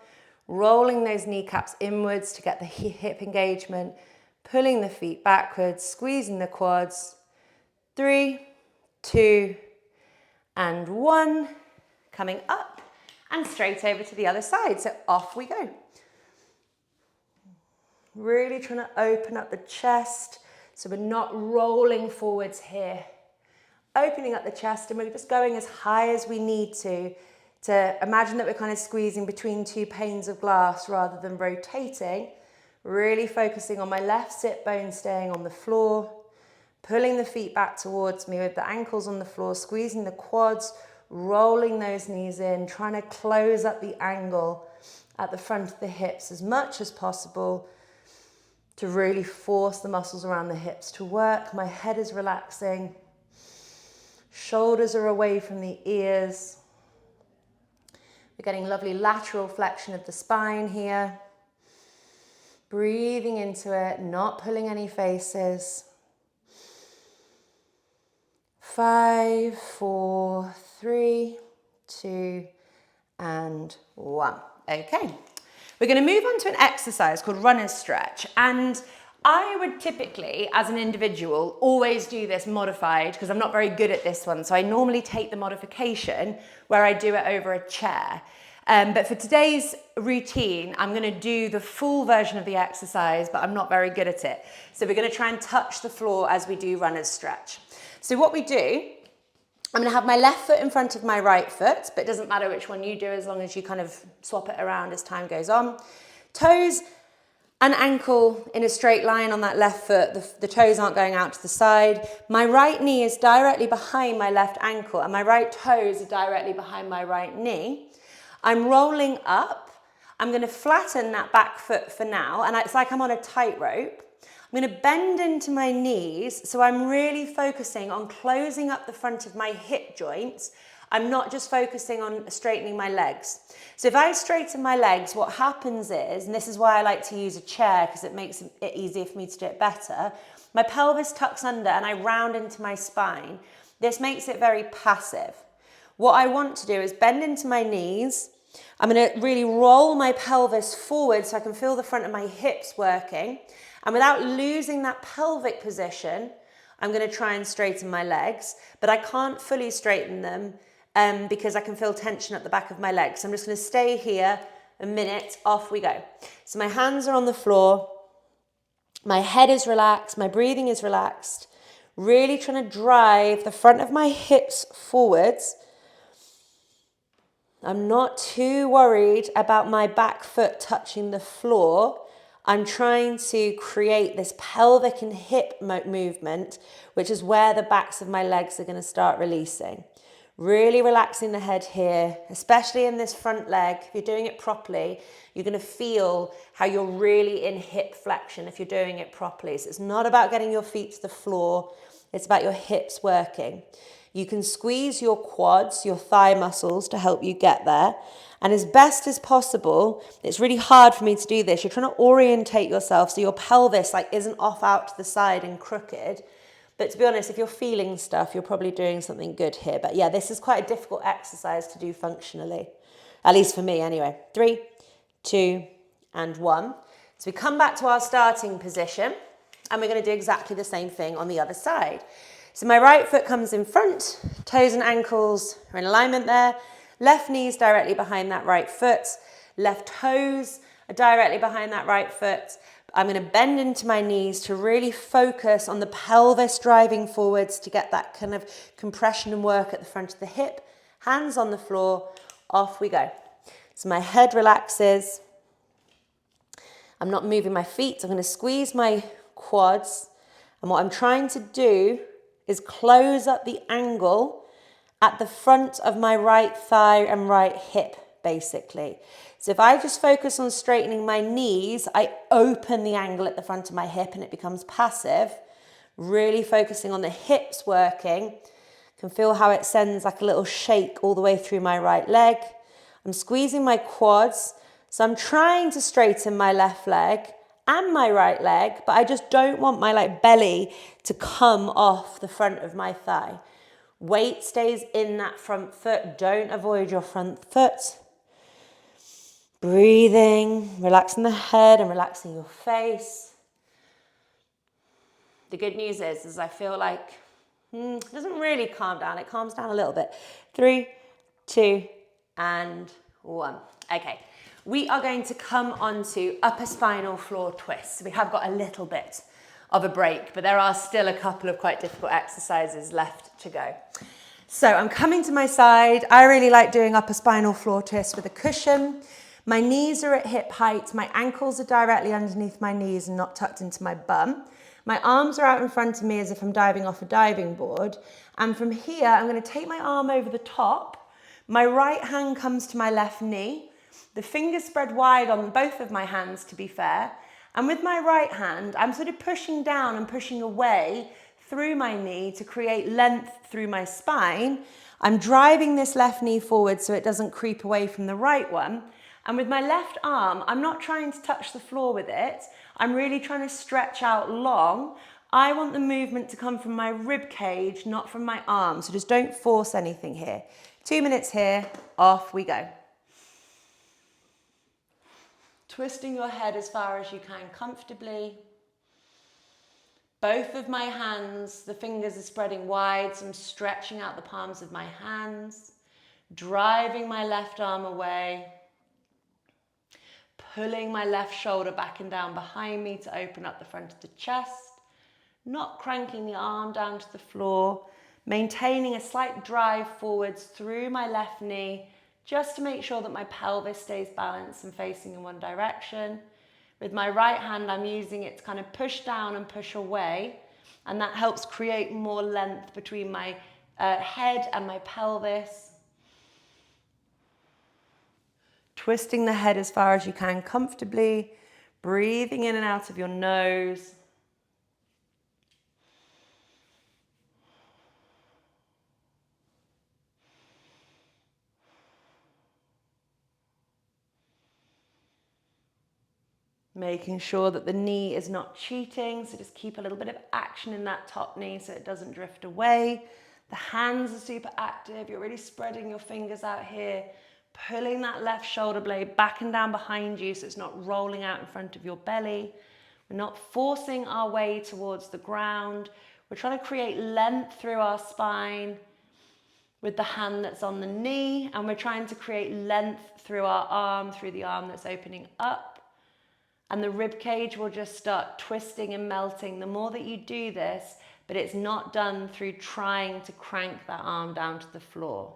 rolling those kneecaps inwards to get the hip engagement, pulling the feet backwards, squeezing the quads. 3, 2, and 1. Coming up and straight over to the other side. So off we go. Really trying to open up the chest so we're not rolling forwards here. Opening up the chest, and we're just going as high as we need to imagine that we're kind of squeezing between 2 panes of glass rather than rotating. Really focusing on my left sit bone staying on the floor, pulling the feet back towards me with the ankles on the floor, squeezing the quads, rolling those knees in, trying to close up the angle at the front of the hips as much as possible, to really force the muscles around the hips to work. My head is relaxing. Shoulders are away from the ears. We're getting lovely lateral flexion of the spine here. Breathing into it, not pulling any faces. 5, 4, 3, 2, and 1. Okay. We're going to move on to an exercise called runner's stretch, and I would typically, as an individual, always do this modified because I'm not very good at this one. So I normally take the modification where I do it over a chair. But for today's routine, I'm going to do the full version of the exercise, but I'm not very good at it. So we're going to try and touch the floor as we do runner's stretch. So what we do, I'm going to have my left foot in front of my right foot, but it doesn't matter which one you do as long as you kind of swap it around as time goes on. Toes and ankle in a straight line on that left foot. The toes aren't going out to the side. My right knee is directly behind my left ankle and my right toes are directly behind my right knee. I'm rolling up. I'm going to flatten that back foot for now, and it's like I'm on a tightrope. I'm going to bend into my knees, so I'm really focusing on closing up the front of my hip joints. I'm not just focusing on straightening my legs. So if I straighten my legs, what happens is, and this is why I like to use a chair because it makes it easier for me to do it better, my pelvis tucks under and I round into my spine. This makes it very passive. What I want to do is bend into my knees. I'm going to really roll my pelvis forward so I can feel the front of my hips working. And without losing that pelvic position, I'm going to try and straighten my legs, but I can't fully straighten them because I can feel tension at the back of my legs. So I'm just going to stay here a minute, off we go. So my hands are on the floor, my head is relaxed, my breathing is relaxed, really trying to drive the front of my hips forwards. I'm not too worried about my back foot touching the floor. I'm trying to create this pelvic and hip movement, which is where the backs of my legs are going to start releasing. Really relaxing the head here, especially in this front leg. If you're doing it properly, you're going to feel how you're really in hip flexion if you're doing it properly. So it's not about getting your feet to the floor. It's about your hips working. You can squeeze your quads, your thigh muscles to help you get there. And as best as possible, it's really hard for me to do this. You're trying to orientate yourself so your pelvis isn't off out to the side and crooked. But to be honest, if you're feeling stuff, you're probably doing something good here. But yeah, this is quite a difficult exercise to do functionally. At least for me anyway. 3, 2, and 1. So we come back to our starting position and we're going to do exactly the same thing on the other side. So my right foot comes in front, toes and ankles are in alignment there. Left knee is directly behind that right foot. Left toes are directly behind that right foot. I'm going to bend into my knees to really focus on the pelvis driving forwards to get that kind of compression and work at the front of the hip. Hands on the floor, off we go. So my head relaxes. I'm not moving my feet. I'm going to squeeze my quads. And what I'm trying to do is close up the angle at the front of my right thigh and right hip, basically. So if I just focus on straightening my knees, I open the angle at the front of my hip and it becomes passive. Really focusing on the hips working. Can feel how it sends like a little shake all the way through my right leg. I'm squeezing my quads. So I'm trying to straighten my left leg and my right leg, but I just don't want my belly to come off the front of my thigh. Weight stays in that front foot. Don't avoid your front foot. Breathing, relaxing the head and relaxing your face. The good news is I feel like it doesn't really calm down. It calms down a little bit. 3, 2, and 1. Okay. We are going to come on to upper spinal floor twists. We have got a little bit of a break, but there are still a couple of quite difficult exercises left to go. So I'm coming to my side. I really like doing upper spinal floor twists with a cushion. My knees are at hip height. My ankles are directly underneath my knees and not tucked into my bum. My arms are out in front of me as if I'm diving off a diving board. And from here, I'm going to take my arm over the top. My right hand comes to my left knee. The fingers spread wide on both of my hands, to be fair. And with my right hand, I'm sort of pushing down and pushing away through my knee to create length through my spine. I'm driving this left knee forward so it doesn't creep away from the right one. And with my left arm, I'm not trying to touch the floor with it. I'm really trying to stretch out long. I want the movement to come from my rib cage, not from my arm. So just don't force anything here. 2 minutes here, off we go. Twisting your head as far as you can comfortably. Both of my hands, the fingers are spreading wide, so I'm stretching out the palms of my hands. driving my left arm away, pulling my left shoulder back and down behind me to open up the front of the chest, not cranking the arm down to the floor, maintaining a slight drive forwards through my left knee, just to make sure that my pelvis stays balanced and facing in one direction. With my right hand, I'm using it to kind of push down and push away, and that helps create more length between my head and my pelvis. Twisting the head as far as you can comfortably, breathing in and out of your nose. Making sure that the knee is not cheating, so just keep a little bit of action in that top knee so it doesn't drift away. The hands are super active, you're really spreading your fingers out here, pulling that left shoulder blade back and down behind you so it's not rolling out in front of your belly. We're not forcing our way towards the ground. We're trying to create length through our spine with the hand that's on the knee, and we're trying to create length through our arm, through the arm that's opening up. And the rib cage will just start twisting and melting the more that you do this, but it's not done through trying to crank that arm down to the floor.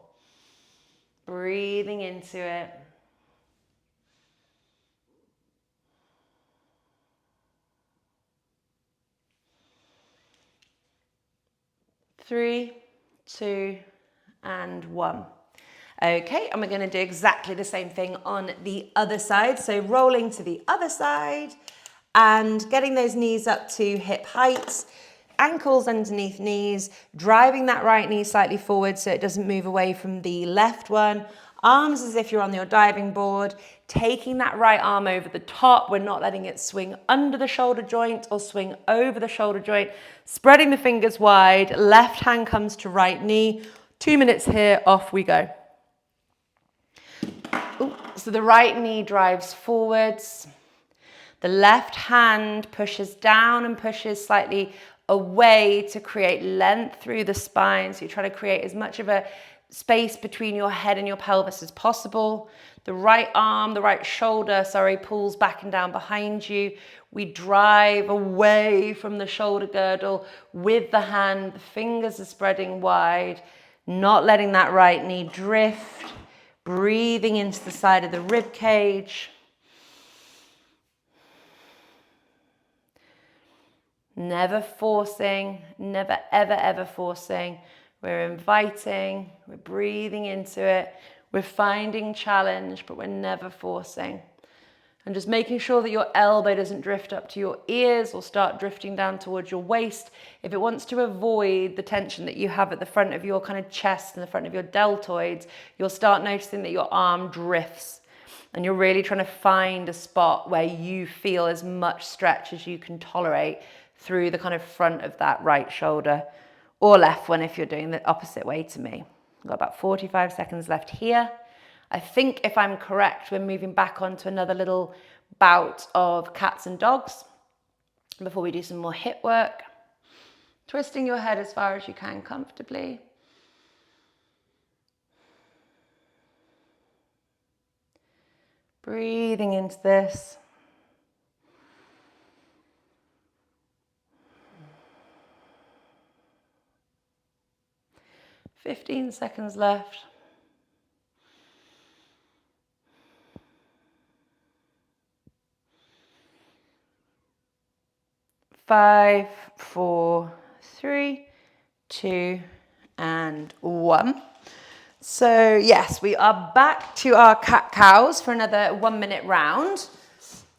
Breathing into it. Three, two, and one. Okay, and we're going to do exactly the same thing on the other side. So rolling to the other side and getting those knees up to hip height, ankles underneath knees, driving that right knee slightly forward so it doesn't move away from the left one. Arms as if you're on your diving board, taking that right arm over the top. We're not letting it swing under the shoulder joint or swing over the shoulder joint. Spreading the fingers wide, left hand comes to right knee. 2 minutes here, off we go. Ooh, so the right knee drives forwards. The left hand pushes down and pushes slightly away to create length through the spine. So you try to create as much of a space between your head and your pelvis as possible. The right arm, the right shoulder, pulls back and down behind you. We drive away from the shoulder girdle with the hand. The fingers are spreading wide, not letting that right knee drift. Breathing into the side of the rib cage. Never forcing, never ever ever forcing. We're inviting, we're breathing into it. We're finding challenge, but we're never forcing. And just making sure that your elbow doesn't drift up to your ears or start drifting down towards your waist. If it wants to avoid the tension that you have at the front of your kind of chest and the front of your deltoids, you'll start noticing that your arm drifts. And you're really trying to find a spot where you feel as much stretch as you can tolerate through the kind of front of that right shoulder, or left one if you're doing the opposite way to me. I've got about 45 seconds left here. I think if I'm correct, we're moving back onto another little bout of cats and dogs before we do some more hip work. Twisting your head as far as you can comfortably. Breathing into this. "15 seconds left. 5, 4, 3, 2, and 1. So yes, we are back to our cat-cows for another 1 minute round.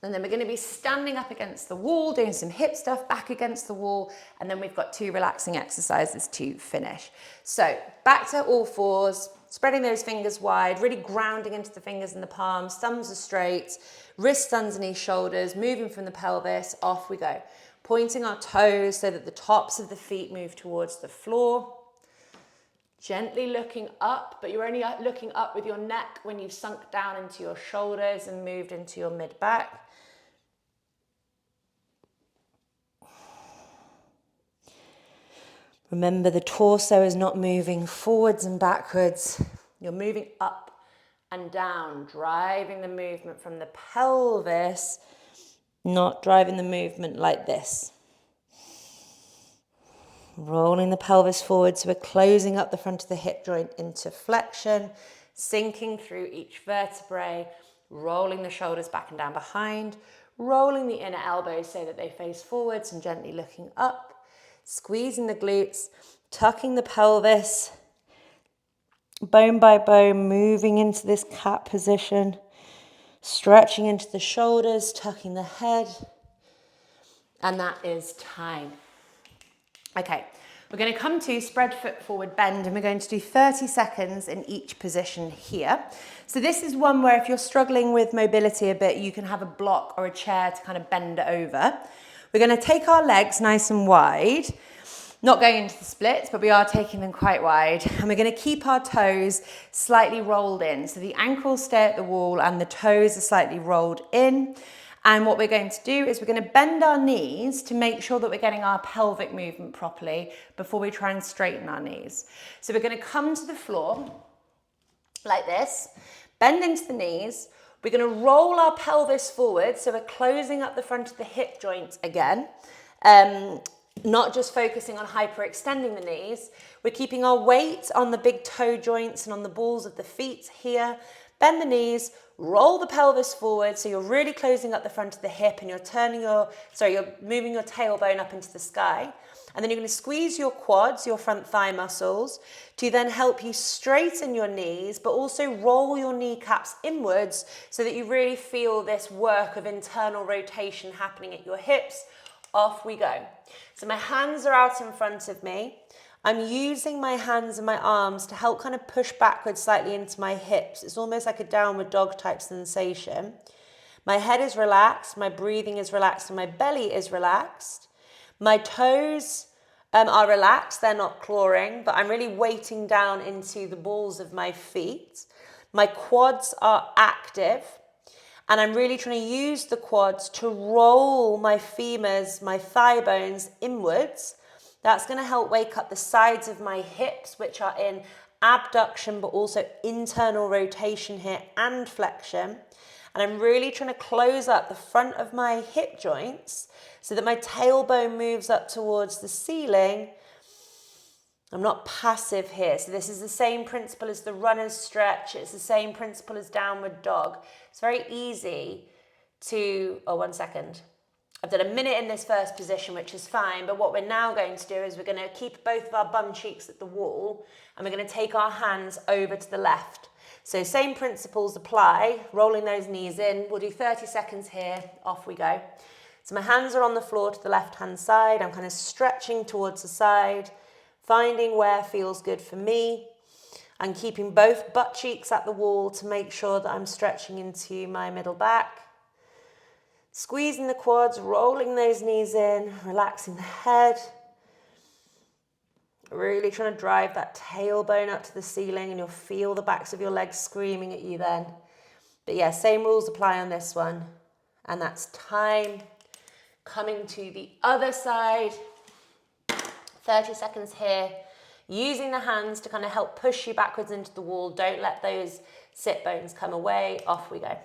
And then we're going to be standing up against the wall, doing some hip stuff, back against the wall. And then we've got 2 relaxing exercises to finish. So back to all fours, spreading those fingers wide, really grounding into the fingers and the palms, thumbs are straight, wrists underneath shoulders, moving from the pelvis, off we go. Pointing our toes so that the tops of the feet move towards the floor. Gently looking up, but you're only looking up with your neck when you've sunk down into your shoulders and moved into your mid-back. Remember, the torso is not moving forwards and backwards. You're moving up and down, driving the movement from the pelvis, not driving the movement like this. Rolling the pelvis forward, so we're closing up the front of the hip joint into flexion, sinking through each vertebrae, rolling the shoulders back and down behind, rolling the inner elbows so that they face forwards and gently looking up, squeezing the glutes, tucking the pelvis, bone by bone, moving into this cat position, stretching into the shoulders, tucking the head, and that is time. Okay, we're going to come to spread foot forward bend, and we're going to do 30 seconds in each position here. So this is one where if you're struggling with mobility a bit, you can have a block or a chair to kind of bend over. We're going to take our legs nice and wide, not going into the splits, but we are taking them quite wide. And we're going to keep our toes slightly rolled in. So the ankles stay at the wall and the toes are slightly rolled in. And what we're going to do is we're going to bend our knees to make sure that we're getting our pelvic movement properly before we try and straighten our knees. So we're going to come to the floor like this, bend into the knees. We're going to roll our pelvis forward, so we're closing up the front of the hip joint again. Not just focusing on hyperextending the knees. We're keeping our weight on the big toe joints and on the balls of the feet here. Bend the knees, roll the pelvis forward, so you're really closing up the front of the hip and you're moving your tailbone up into the sky. And then you're going to squeeze your quads, your front thigh muscles, to then help you straighten your knees, but also roll your kneecaps inwards so that you really feel this work of internal rotation happening at your hips. Off we go. So my hands are out in front of me. I'm using my hands and my arms to help kind of push backwards slightly into my hips. It's almost like a downward dog type sensation. My head is relaxed, my breathing is relaxed, and my belly is relaxed. My toes are relaxed, they're not clawing, but I'm really weighting down into the balls of my feet. My quads are active, and I'm really trying to use the quads to roll my femurs, my thigh bones inwards. That's going to help wake up the sides of my hips, which are in abduction, but also internal rotation here and flexion. And I'm really trying to close up the front of my hip joints so that my tailbone moves up towards the ceiling. I'm not passive here. So this is the same principle as the runner's stretch. It's the same principle as downward dog. It's very easy to, one second. I've done a minute in this first position, which is fine, but what we're now going to do is we're going to keep both of our bum cheeks at the wall, and we're going to take our hands over to the left. So same principles apply, rolling those knees in. We'll do 30 seconds here, off we go. So my hands are on the floor to the left-hand side. I'm kind of stretching towards the side, finding where feels good for me, and keeping both butt cheeks at the wall to make sure that I'm stretching into my middle back. Squeezing the quads, rolling those knees in, relaxing the head. Really trying to drive that tailbone up to the ceiling, and you'll feel the backs of your legs screaming at you then. But yeah, same rules apply on this one. And that's time. Coming to the other side. 30 seconds here. Using the hands to kind of help push you backwards into the wall. Don't let those sit bones come away. Off we go.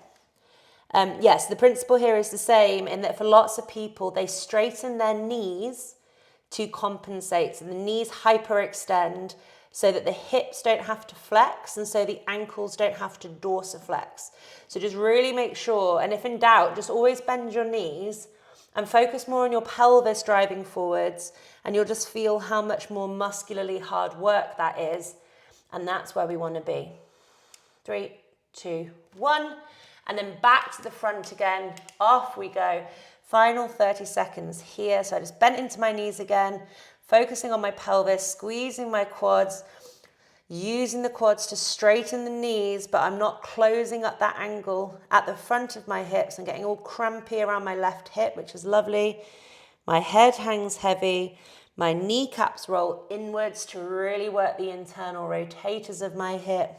Yes, the principle here is the same in that for lots of people, they straighten their knees to compensate. So the knees hyperextend so that the hips don't have to flex and so the ankles don't have to dorsiflex. So just really make sure, and if in doubt, just always bend your knees and focus more on your pelvis driving forwards, and you'll just feel how much more muscularly hard work that is. And that's where we want to be. 3, 2, 1. And then back to the front again. Off we go. Final 30 seconds here. So I just bent into my knees again, focusing on my pelvis, squeezing my quads, using the quads to straighten the knees, but I'm not closing up that angle at the front of my hips. I'm getting all crampy around my left hip, which is lovely. My head hangs heavy. My kneecaps roll inwards to really work the internal rotators of my hip.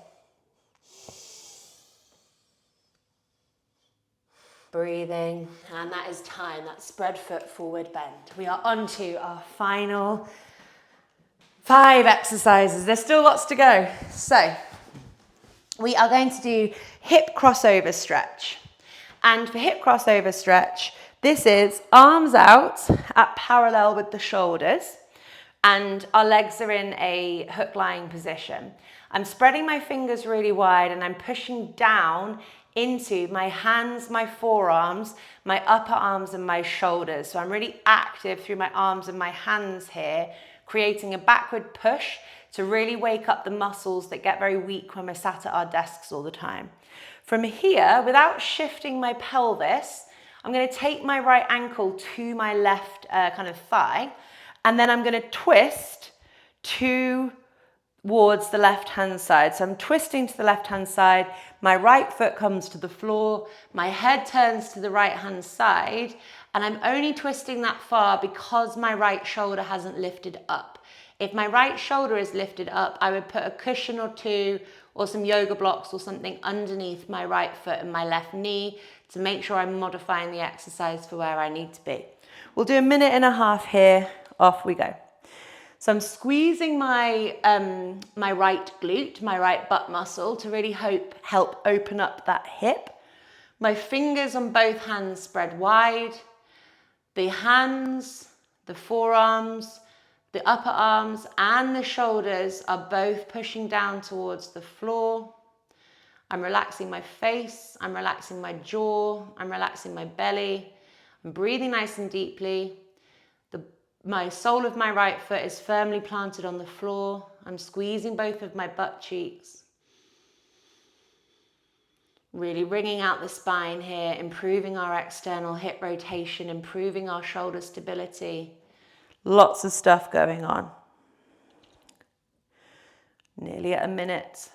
Breathing, and that is time. That's spread foot forward bend. We are on to our final 5 exercises. There's still lots to go. So we are going to do hip crossover stretch. And for hip crossover stretch, this is arms out at parallel with the shoulders, and our legs are in a hook-lying position. I'm spreading my fingers really wide and I'm pushing down into my hands, my forearms, my upper arms and my shoulders. So I'm really active through my arms and my hands here, creating a backward push to really wake up the muscles that get very weak when we're sat at our desks all the time. From here, without shifting my pelvis, I'm going to take my right ankle to my left kind of thigh, and then I'm going to twist towards the left-hand side. So I'm twisting to the left-hand side, my right foot comes to the floor, my head turns to the right-hand side, and I'm only twisting that far because my right shoulder hasn't lifted up. If my right shoulder is lifted up, I would put a cushion or two or some yoga blocks or something underneath my right foot and my left knee to make sure I'm modifying the exercise for where I need to be. We'll do 1.5 minutes here, off we go. So I'm squeezing my, my right glute, my right butt muscle to really help open up that hip. My fingers on both hands spread wide. The hands, the forearms, the upper arms and the shoulders are both pushing down towards the floor. I'm relaxing my face, I'm relaxing my jaw, I'm relaxing my belly. I'm breathing nice and deeply. My sole of my right foot is firmly planted on the floor. I'm squeezing both of my butt cheeks. Really wringing out the spine here, improving our external hip rotation, improving our shoulder stability. Lots of stuff going on. Nearly at 1 minute.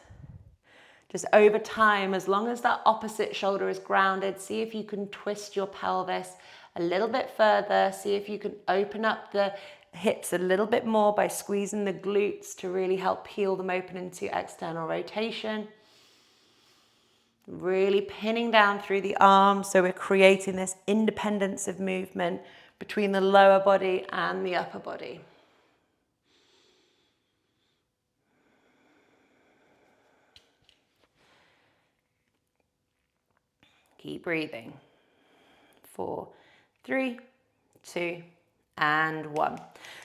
Just over time, as long as that opposite shoulder is grounded, see if you can twist your pelvis a little bit further. See if you can open up the hips a little bit more by squeezing the glutes to really help peel them open into external rotation. Really pinning down through the arms, so we're creating this independence of movement between the lower body and the upper body. Keep breathing. 4, 3, 2, and 1.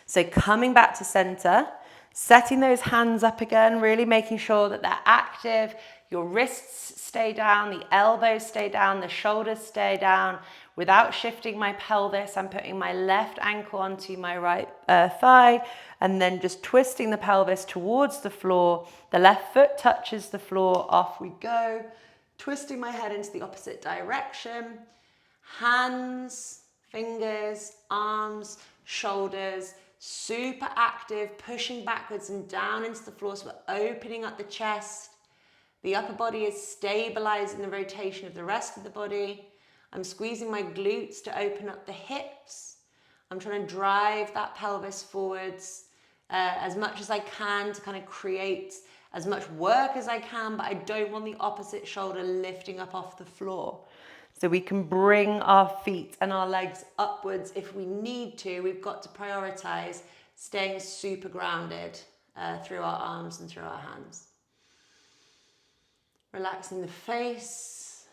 So coming back to center, setting those hands up again, really making sure that they're active. Your wrists stay down, the elbows stay down, the shoulders stay down. Without shifting my pelvis, I'm putting my left ankle onto my right thigh and then just twisting the pelvis towards the floor. The left foot touches the floor, off we go. Twisting my head into the opposite direction. Hands, fingers, arms, shoulders, super active, pushing backwards and down into the floor. So we're opening up the chest. The upper body is stabilizing the rotation of the rest of the body. I'm squeezing my glutes to open up the hips. I'm trying to drive that pelvis forwards as much as I can to kind of create as much work as I can, but I don't want the opposite shoulder lifting up off the floor. So we can bring our feet and our legs upwards if we need to. We've got to prioritize staying super grounded through our arms and through our hands. Relaxing the face,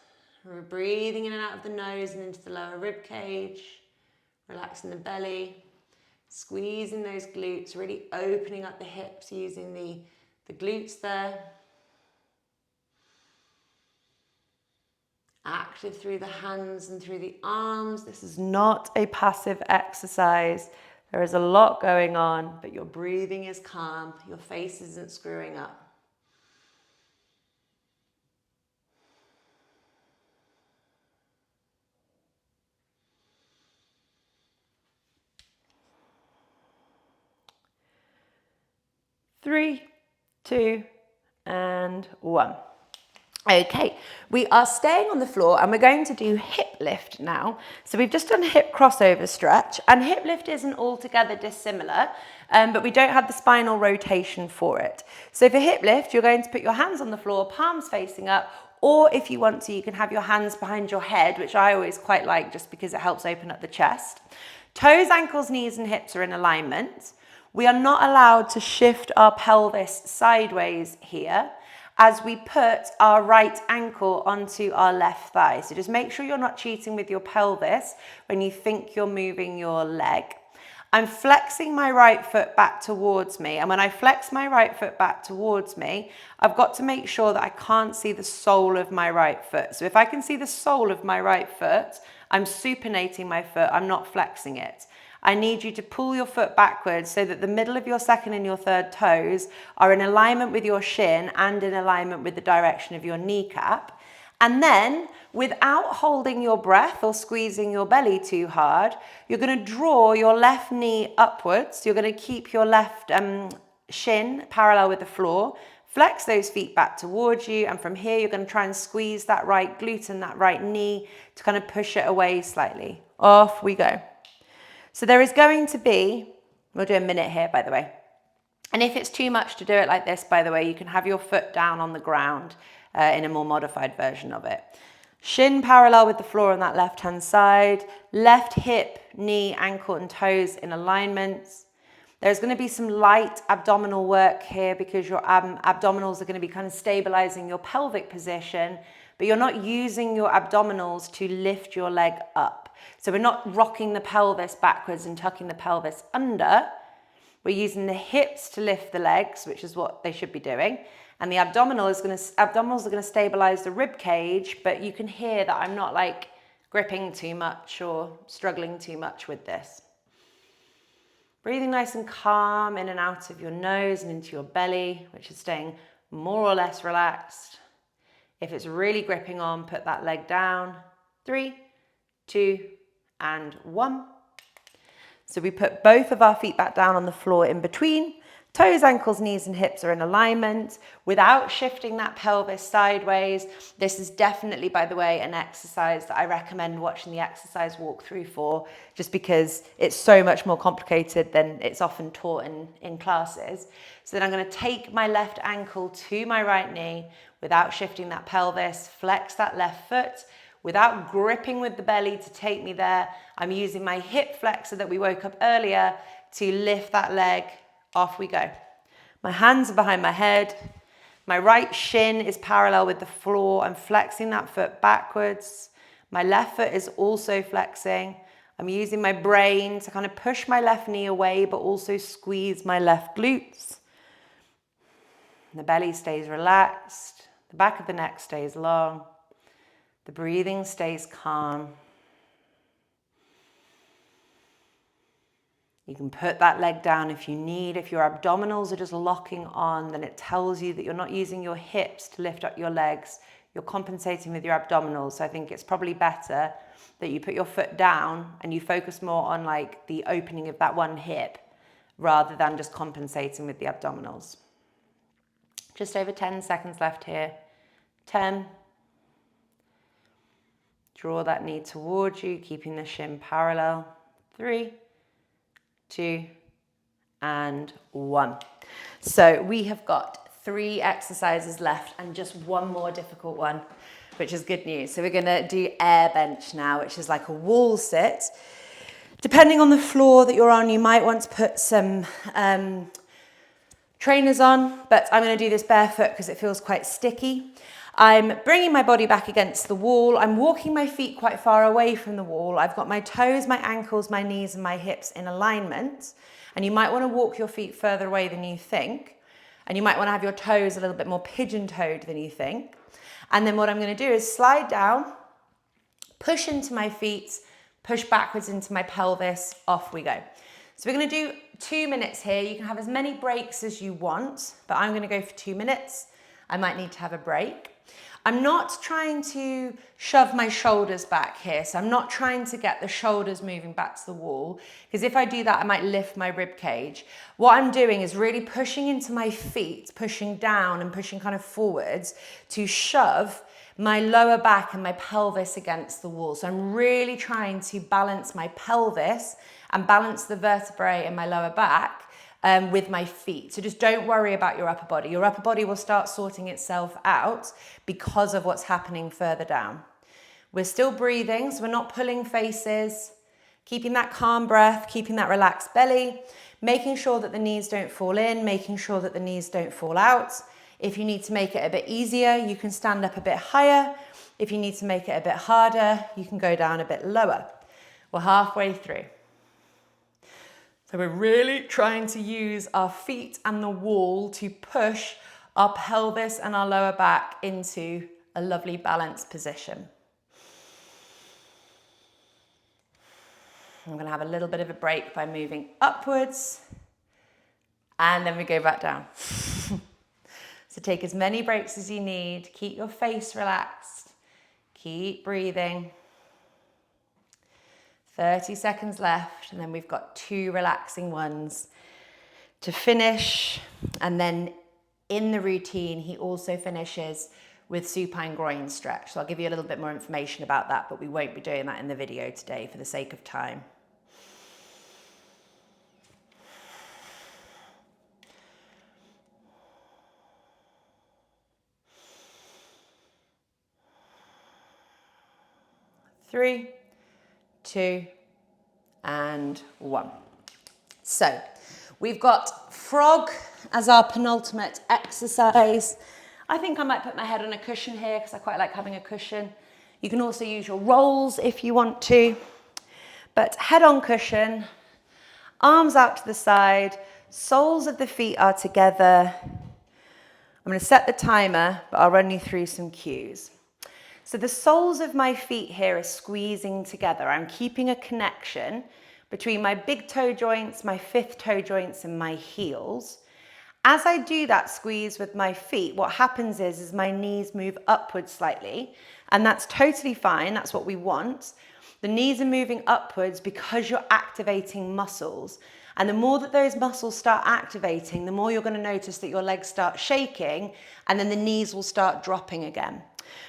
we're breathing in and out of the nose and into the lower rib cage. Relaxing the belly, squeezing those glutes, really opening up the hips using the glutes there. Active through the hands and through the arms. This is not a passive exercise. There is a lot going on, but your breathing is calm. Your face isn't screwing up. Three, 2, and 1. Okay, we are staying on the floor and we're going to do hip lift now. So we've just done hip crossover stretch, and hip lift isn't altogether dissimilar, but we don't have the spinal rotation for it. So for hip lift, you're going to put your hands on the floor, palms facing up, or if you want to, you can have your hands behind your head, which I always quite like just because it helps open up the chest. Toes, ankles, knees, and hips are in alignment. We are not allowed to shift our pelvis sideways here. as we put our right ankle onto our left thigh. So just make sure you're not cheating with your pelvis when you think you're moving your leg. I'm flexing my right foot back towards me, and when I flex my right foot back towards me, I've got to make sure that I can't see the sole of my right foot. So if I can see the sole of my right foot, I'm supinating my foot, I'm not flexing it. I need you to pull your foot backwards so that the middle of your second and your third toes are in alignment with your shin and in alignment with the direction of your kneecap. And then, without holding your breath or squeezing your belly too hard, you're going to draw your left knee upwards. You're going to keep your left shin parallel with the floor. Flex those feet back towards you. And from here, you're going to try and squeeze that right glute and that right knee to kind of push it away slightly. Off we go. So there is going to be, we'll do a minute here, by the way. And if it's too much to do it like this, by the way, you can have your foot down on the ground in a more modified version of it. Shin parallel with the floor on that left-hand side, left hip, knee, ankle and toes in alignment. There's going to be some light abdominal work here because your abdominals are going to be kind of stabilizing your pelvic position, but you're not using your abdominals to lift your leg up. So we're not rocking the pelvis backwards and tucking the pelvis under. We're using the hips to lift the legs, which is what they should be doing. And the abdominals are going to stabilize the rib cage, but you can hear that I'm not like gripping too much or struggling too much with this. Breathing nice and calm in and out of your nose and into your belly, which is staying more or less relaxed. If it's really gripping on, put that leg down. 3, 2, and 1. So we put both of our feet back down on the floor in between. Toes, ankles, knees, and hips are in alignment without shifting that pelvis sideways. This is definitely, by the way, an exercise that I recommend watching the exercise walkthrough for, just because it's so much more complicated than it's often taught in classes. So then I'm going to take my left ankle to my right knee without shifting that pelvis, flex that left foot, without gripping with the belly to take me there. I'm using my hip flexor that we woke up earlier to lift that leg. Off we go. My hands are behind my head. My right shin is parallel with the floor. I'm flexing that foot backwards. My left foot is also flexing. I'm using my brain to kind of push my left knee away, but also squeeze my left glutes. The belly stays relaxed. The back of the neck stays long. The breathing stays calm. You can put that leg down if you need. If your abdominals are just locking on, then it tells you that you're not using your hips to lift up your legs. You're compensating with your abdominals. So I think it's probably better that you put your foot down and you focus more on like the opening of that one hip rather than just compensating with the abdominals. Just over 10 seconds left here. 10. Draw that knee towards you, keeping the shin parallel. 3, 2, and 1. So we have got 3 exercises left and just one more difficult one, which is good news. So we're going to do air bench now, which is like a wall sit. Depending on the floor that you're on, you might want to put some trainers on, but I'm going to do this barefoot because it feels quite sticky. I'm bringing my body back against the wall. I'm walking my feet quite far away from the wall. I've got my toes, my ankles, my knees, and my hips in alignment. And you might want to walk your feet further away than you think. And you might want to have your toes a little bit more pigeon-toed than you think. And then what I'm going to do is slide down, push into my feet, push backwards into my pelvis. Off we go. So we're going to do 2 minutes here. You can have as many breaks as you want, but I'm going to go for 2 minutes. I might need to have a break. I'm not trying to shove my shoulders back here. So I'm not trying to get the shoulders moving back to the wall, because if I do that, I might lift my rib cage. What I'm doing is really pushing into my feet, pushing down and pushing kind of forwards to shove my lower back and my pelvis against the wall. So I'm really trying to balance my pelvis and balance the vertebrae in my lower back with my feet. So just don't worry about your upper body. Your upper body will start sorting itself out because of what's happening further down. We're still breathing, so we're not pulling faces, keeping that calm breath, keeping that relaxed belly, making sure that the knees don't fall in, making sure that the knees don't fall out. If you need to make it a bit easier, you can stand up a bit higher. If you need to make it a bit harder, you can go down a bit lower. We're halfway through. So we're really trying to use our feet and the wall to push our pelvis and our lower back into a lovely balanced position. I'm going to have a little bit of a break by moving upwards, and then we go back down. So take as many breaks as you need. Keep your face relaxed. Keep breathing. 30 seconds left, and then we've got 2 relaxing ones to finish. And then in the routine, he also finishes with supine groin stretch. So I'll give you a little bit more information about that, but we won't be doing that in the video today for the sake of time. Three, 2, and 1. So we've got frog as our penultimate exercise. I think I might put my head on a cushion here because I quite like having a cushion. You can also use your rolls if you want to, but head on cushion, arms out to the side, soles of the feet are together. I'm going to set the timer, but I'll run you through some cues. So the soles of my feet here are squeezing together. I'm keeping a connection between my big toe joints, my 5th toe joints, and my heels. As I do that squeeze with my feet, what happens is my knees move upwards slightly, and that's totally fine. That's what we want. The knees are moving upwards because you're activating muscles. And the more that those muscles start activating, the more you're going to notice that your legs start shaking, and then the knees will start dropping again.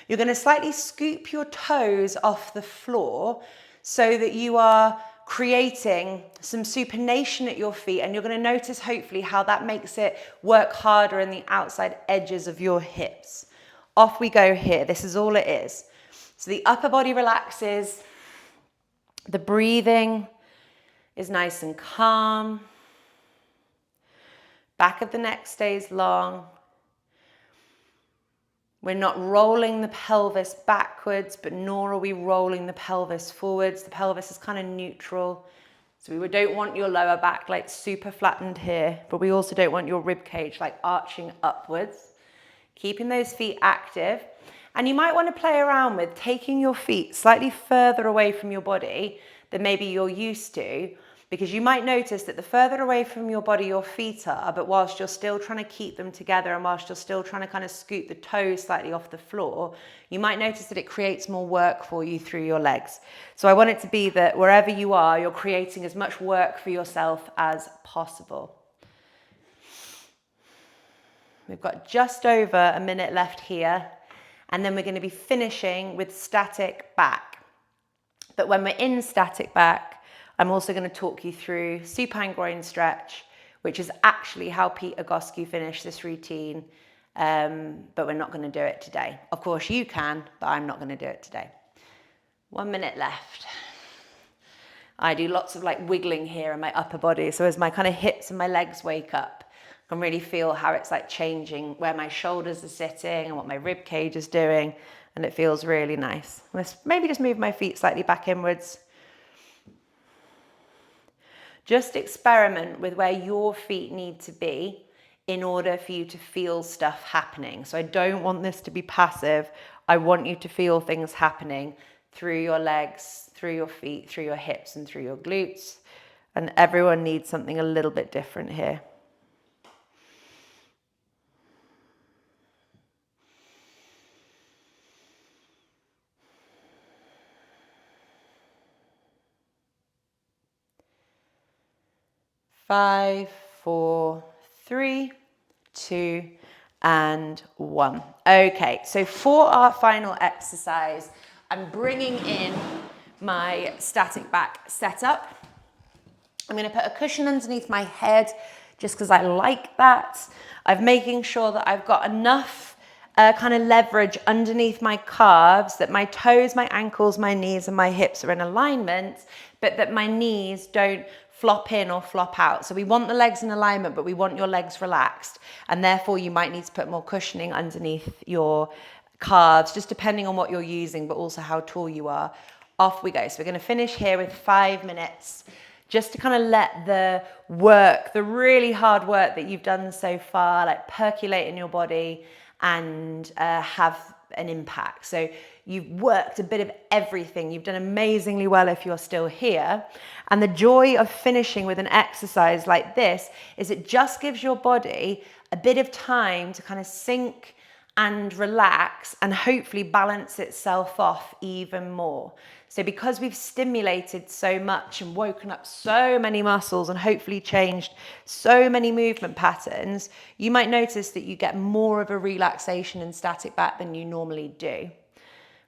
You're going to slightly scoop your toes off the floor so that you are creating some supination at your feet, and you're going to notice hopefully how that makes it work harder in the outside edges of your hips. Off we go here. This is all it is. So the upper body relaxes. The breathing is nice and calm. Back of the neck stays long. We're not rolling the pelvis backwards, but nor are we rolling the pelvis forwards. The pelvis is kind of neutral. So we don't want your lower back like super flattened here, but we also don't want your rib cage like arching upwards. Keeping those feet active. And you might want to play around with taking your feet slightly further away from your body than maybe you're used to, because you might notice that the further away from your body your feet are, but whilst you're still trying to keep them together and whilst you're still trying to kind of scoot the toes slightly off the floor, you might notice that it creates more work for you through your legs. So I want it to be that wherever you are, you're creating as much work for yourself as possible. We've got just over a minute left here, and then we're going to be finishing with static back. But when we're in static back, I'm also going to talk you through supine groin stretch, which is actually how Pete Egoscue finished this routine, but we're not going to do it today. Of course you can, but I'm not going to do it today. 1 minute left. I do lots of like wiggling here in my upper body, so as my kind of hips and my legs wake up, I can really feel how it's like changing where my shoulders are sitting and what my rib cage is doing, and it feels really nice. Let's maybe just move my feet slightly back inwards. Just experiment with where your feet need to be in order for you to feel stuff happening. So I don't want this to be passive. I want you to feel things happening through your legs, through your feet, through your hips, and through your glutes. And everyone needs something a little bit different here. Five, 4, 3, 2, and 1. Okay, so for our final exercise, I'm bringing in my static back setup. I'm going to put a cushion underneath my head just because I like that. I'm making sure that I've got enough kind of leverage underneath my calves, that my toes, my ankles, my knees, and my hips are in alignment, but that my knees don't flop in or flop out. So we want the legs in alignment, but we want your legs relaxed. And therefore you might need to put more cushioning underneath your calves, just depending on what you're using, but also how tall you are. Off we go. So we're going to finish here with 5 minutes, just to kind of let the work, the really hard work that you've done so far, like percolate in your body and have an impact. So you've worked a bit of everything. You've done amazingly well if you're still here. And the joy of finishing with an exercise like this is it just gives your body a bit of time to kind of sink and relax and hopefully balance itself off even more. So because we've stimulated so much and woken up so many muscles and hopefully changed so many movement patterns, you might notice that you get more of a relaxation and static back than you normally do.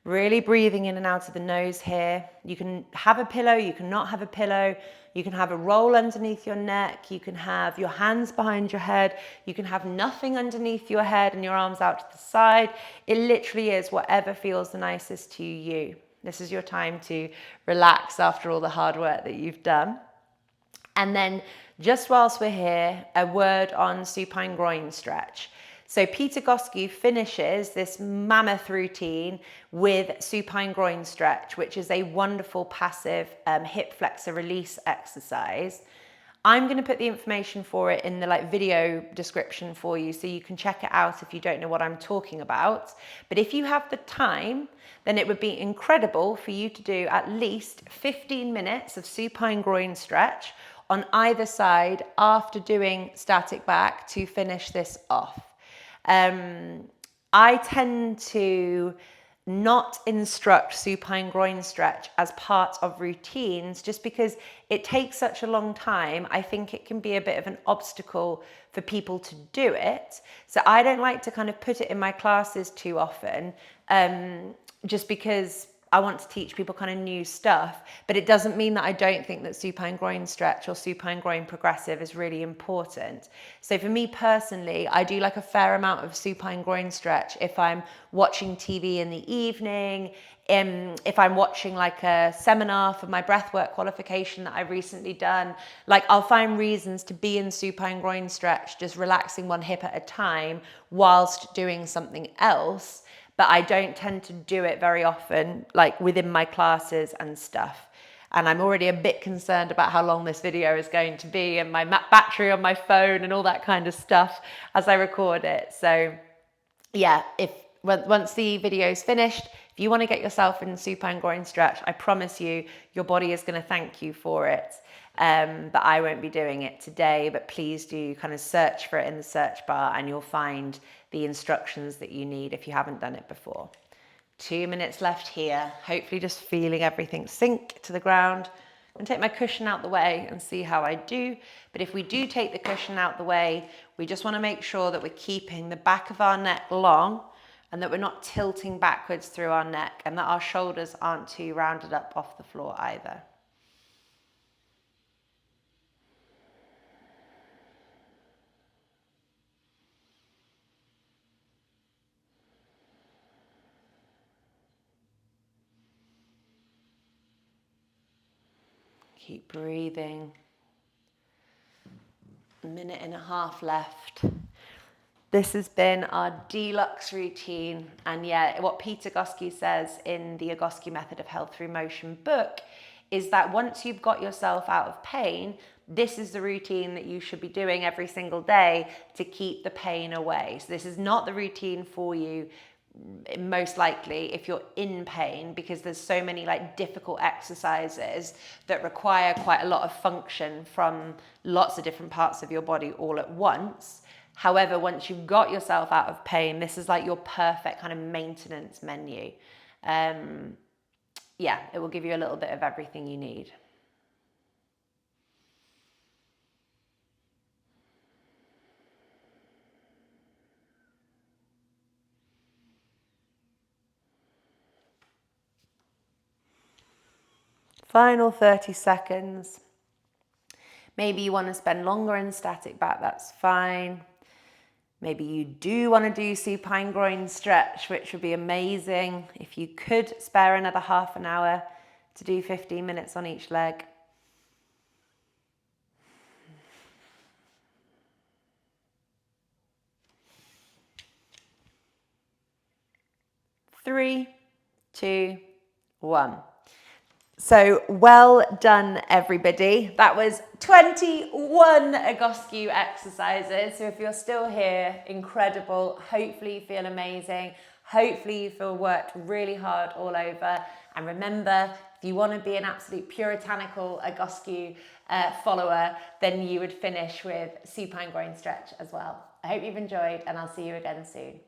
Really breathing in and out of the nose here. You can have a pillow, you can not have a pillow. You can have a roll underneath your neck. You can have your hands behind your head. You can have nothing underneath your head and your arms out to the side. It literally is whatever feels the nicest to you. This is your time to relax after all the hard work that you've done. And then just whilst we're here, a word on supine groin stretch. So Peter Egoscue finishes this mammoth routine with supine groin stretch, which is a wonderful passive hip flexor release exercise. I'm going to put the information for it in the video description for you, so you can check it out if you don't know what I'm talking about. But if you have the time, then it would be incredible for you to do at least 15 minutes of supine groin stretch on either side after doing static back to finish this off. I tend to not instruct supine groin stretch as part of routines just because it takes such a long time. I think it can be a bit of an obstacle for people to do it. So I don't like to kind of put it in my classes too often, just because I want to teach people kind of new stuff, but it doesn't mean that I don't think that supine groin stretch or supine groin progressive is really important. So for me personally, I do like a fair amount of supine groin stretch if I'm watching TV in the evening, if I'm watching like a seminar for my breathwork qualification that I've recently done. Like I'll find reasons to be in supine groin stretch, just relaxing one hip at a time whilst doing something else. But I don't tend to do it very often, like within my classes and stuff. And I'm already a bit concerned about how long this video is going to be and my battery on my phone and all that kind of stuff as I record it. So yeah, once the video is finished, if you want to get yourself in supine groin stretch, I promise you, your body is going to thank you for it. But I won't be doing it today, but please do kind of search for it in the search bar and you'll find the instructions that you need if you haven't done it before. 2 minutes left here, hopefully just feeling everything sink to the ground. I'm going to take my cushion out the way and see how I do. But if we do take the cushion out the way, we just want to make sure that we're keeping the back of our neck long and that we're not tilting backwards through our neck and that our shoulders aren't too rounded up off the floor either. Keep breathing. 1.5 minutes left. This has been our D-lux routine. And yeah, what Peter Egoscue says in the Egoscue Method of Health Through Motion book is that once you've got yourself out of pain, this is the routine that you should be doing every single day to keep the pain away. So this is not the routine for you most likely if you're in pain, because there's so many difficult exercises that require quite a lot of function from lots of different parts of your body all at once. However, once you've got yourself out of pain, this is like your perfect kind of maintenance menu. Yeah, it will give you a little bit of everything you need. Final 30 seconds. Maybe you want to spend longer in static back, that's fine. Maybe you do want to do supine groin stretch, which would be amazing. If you could spare another half an hour to do 15 minutes on each leg. 3, 2, 1. So well done, everybody. That was 21 Egoscue exercises. So if you're still here, incredible. Hopefully you feel amazing. Hopefully you feel worked really hard all over. And remember, if you want to be an absolute puritanical Egoscue follower, then you would finish with supine groin stretch as well. I hope you've enjoyed, and I'll see you again soon.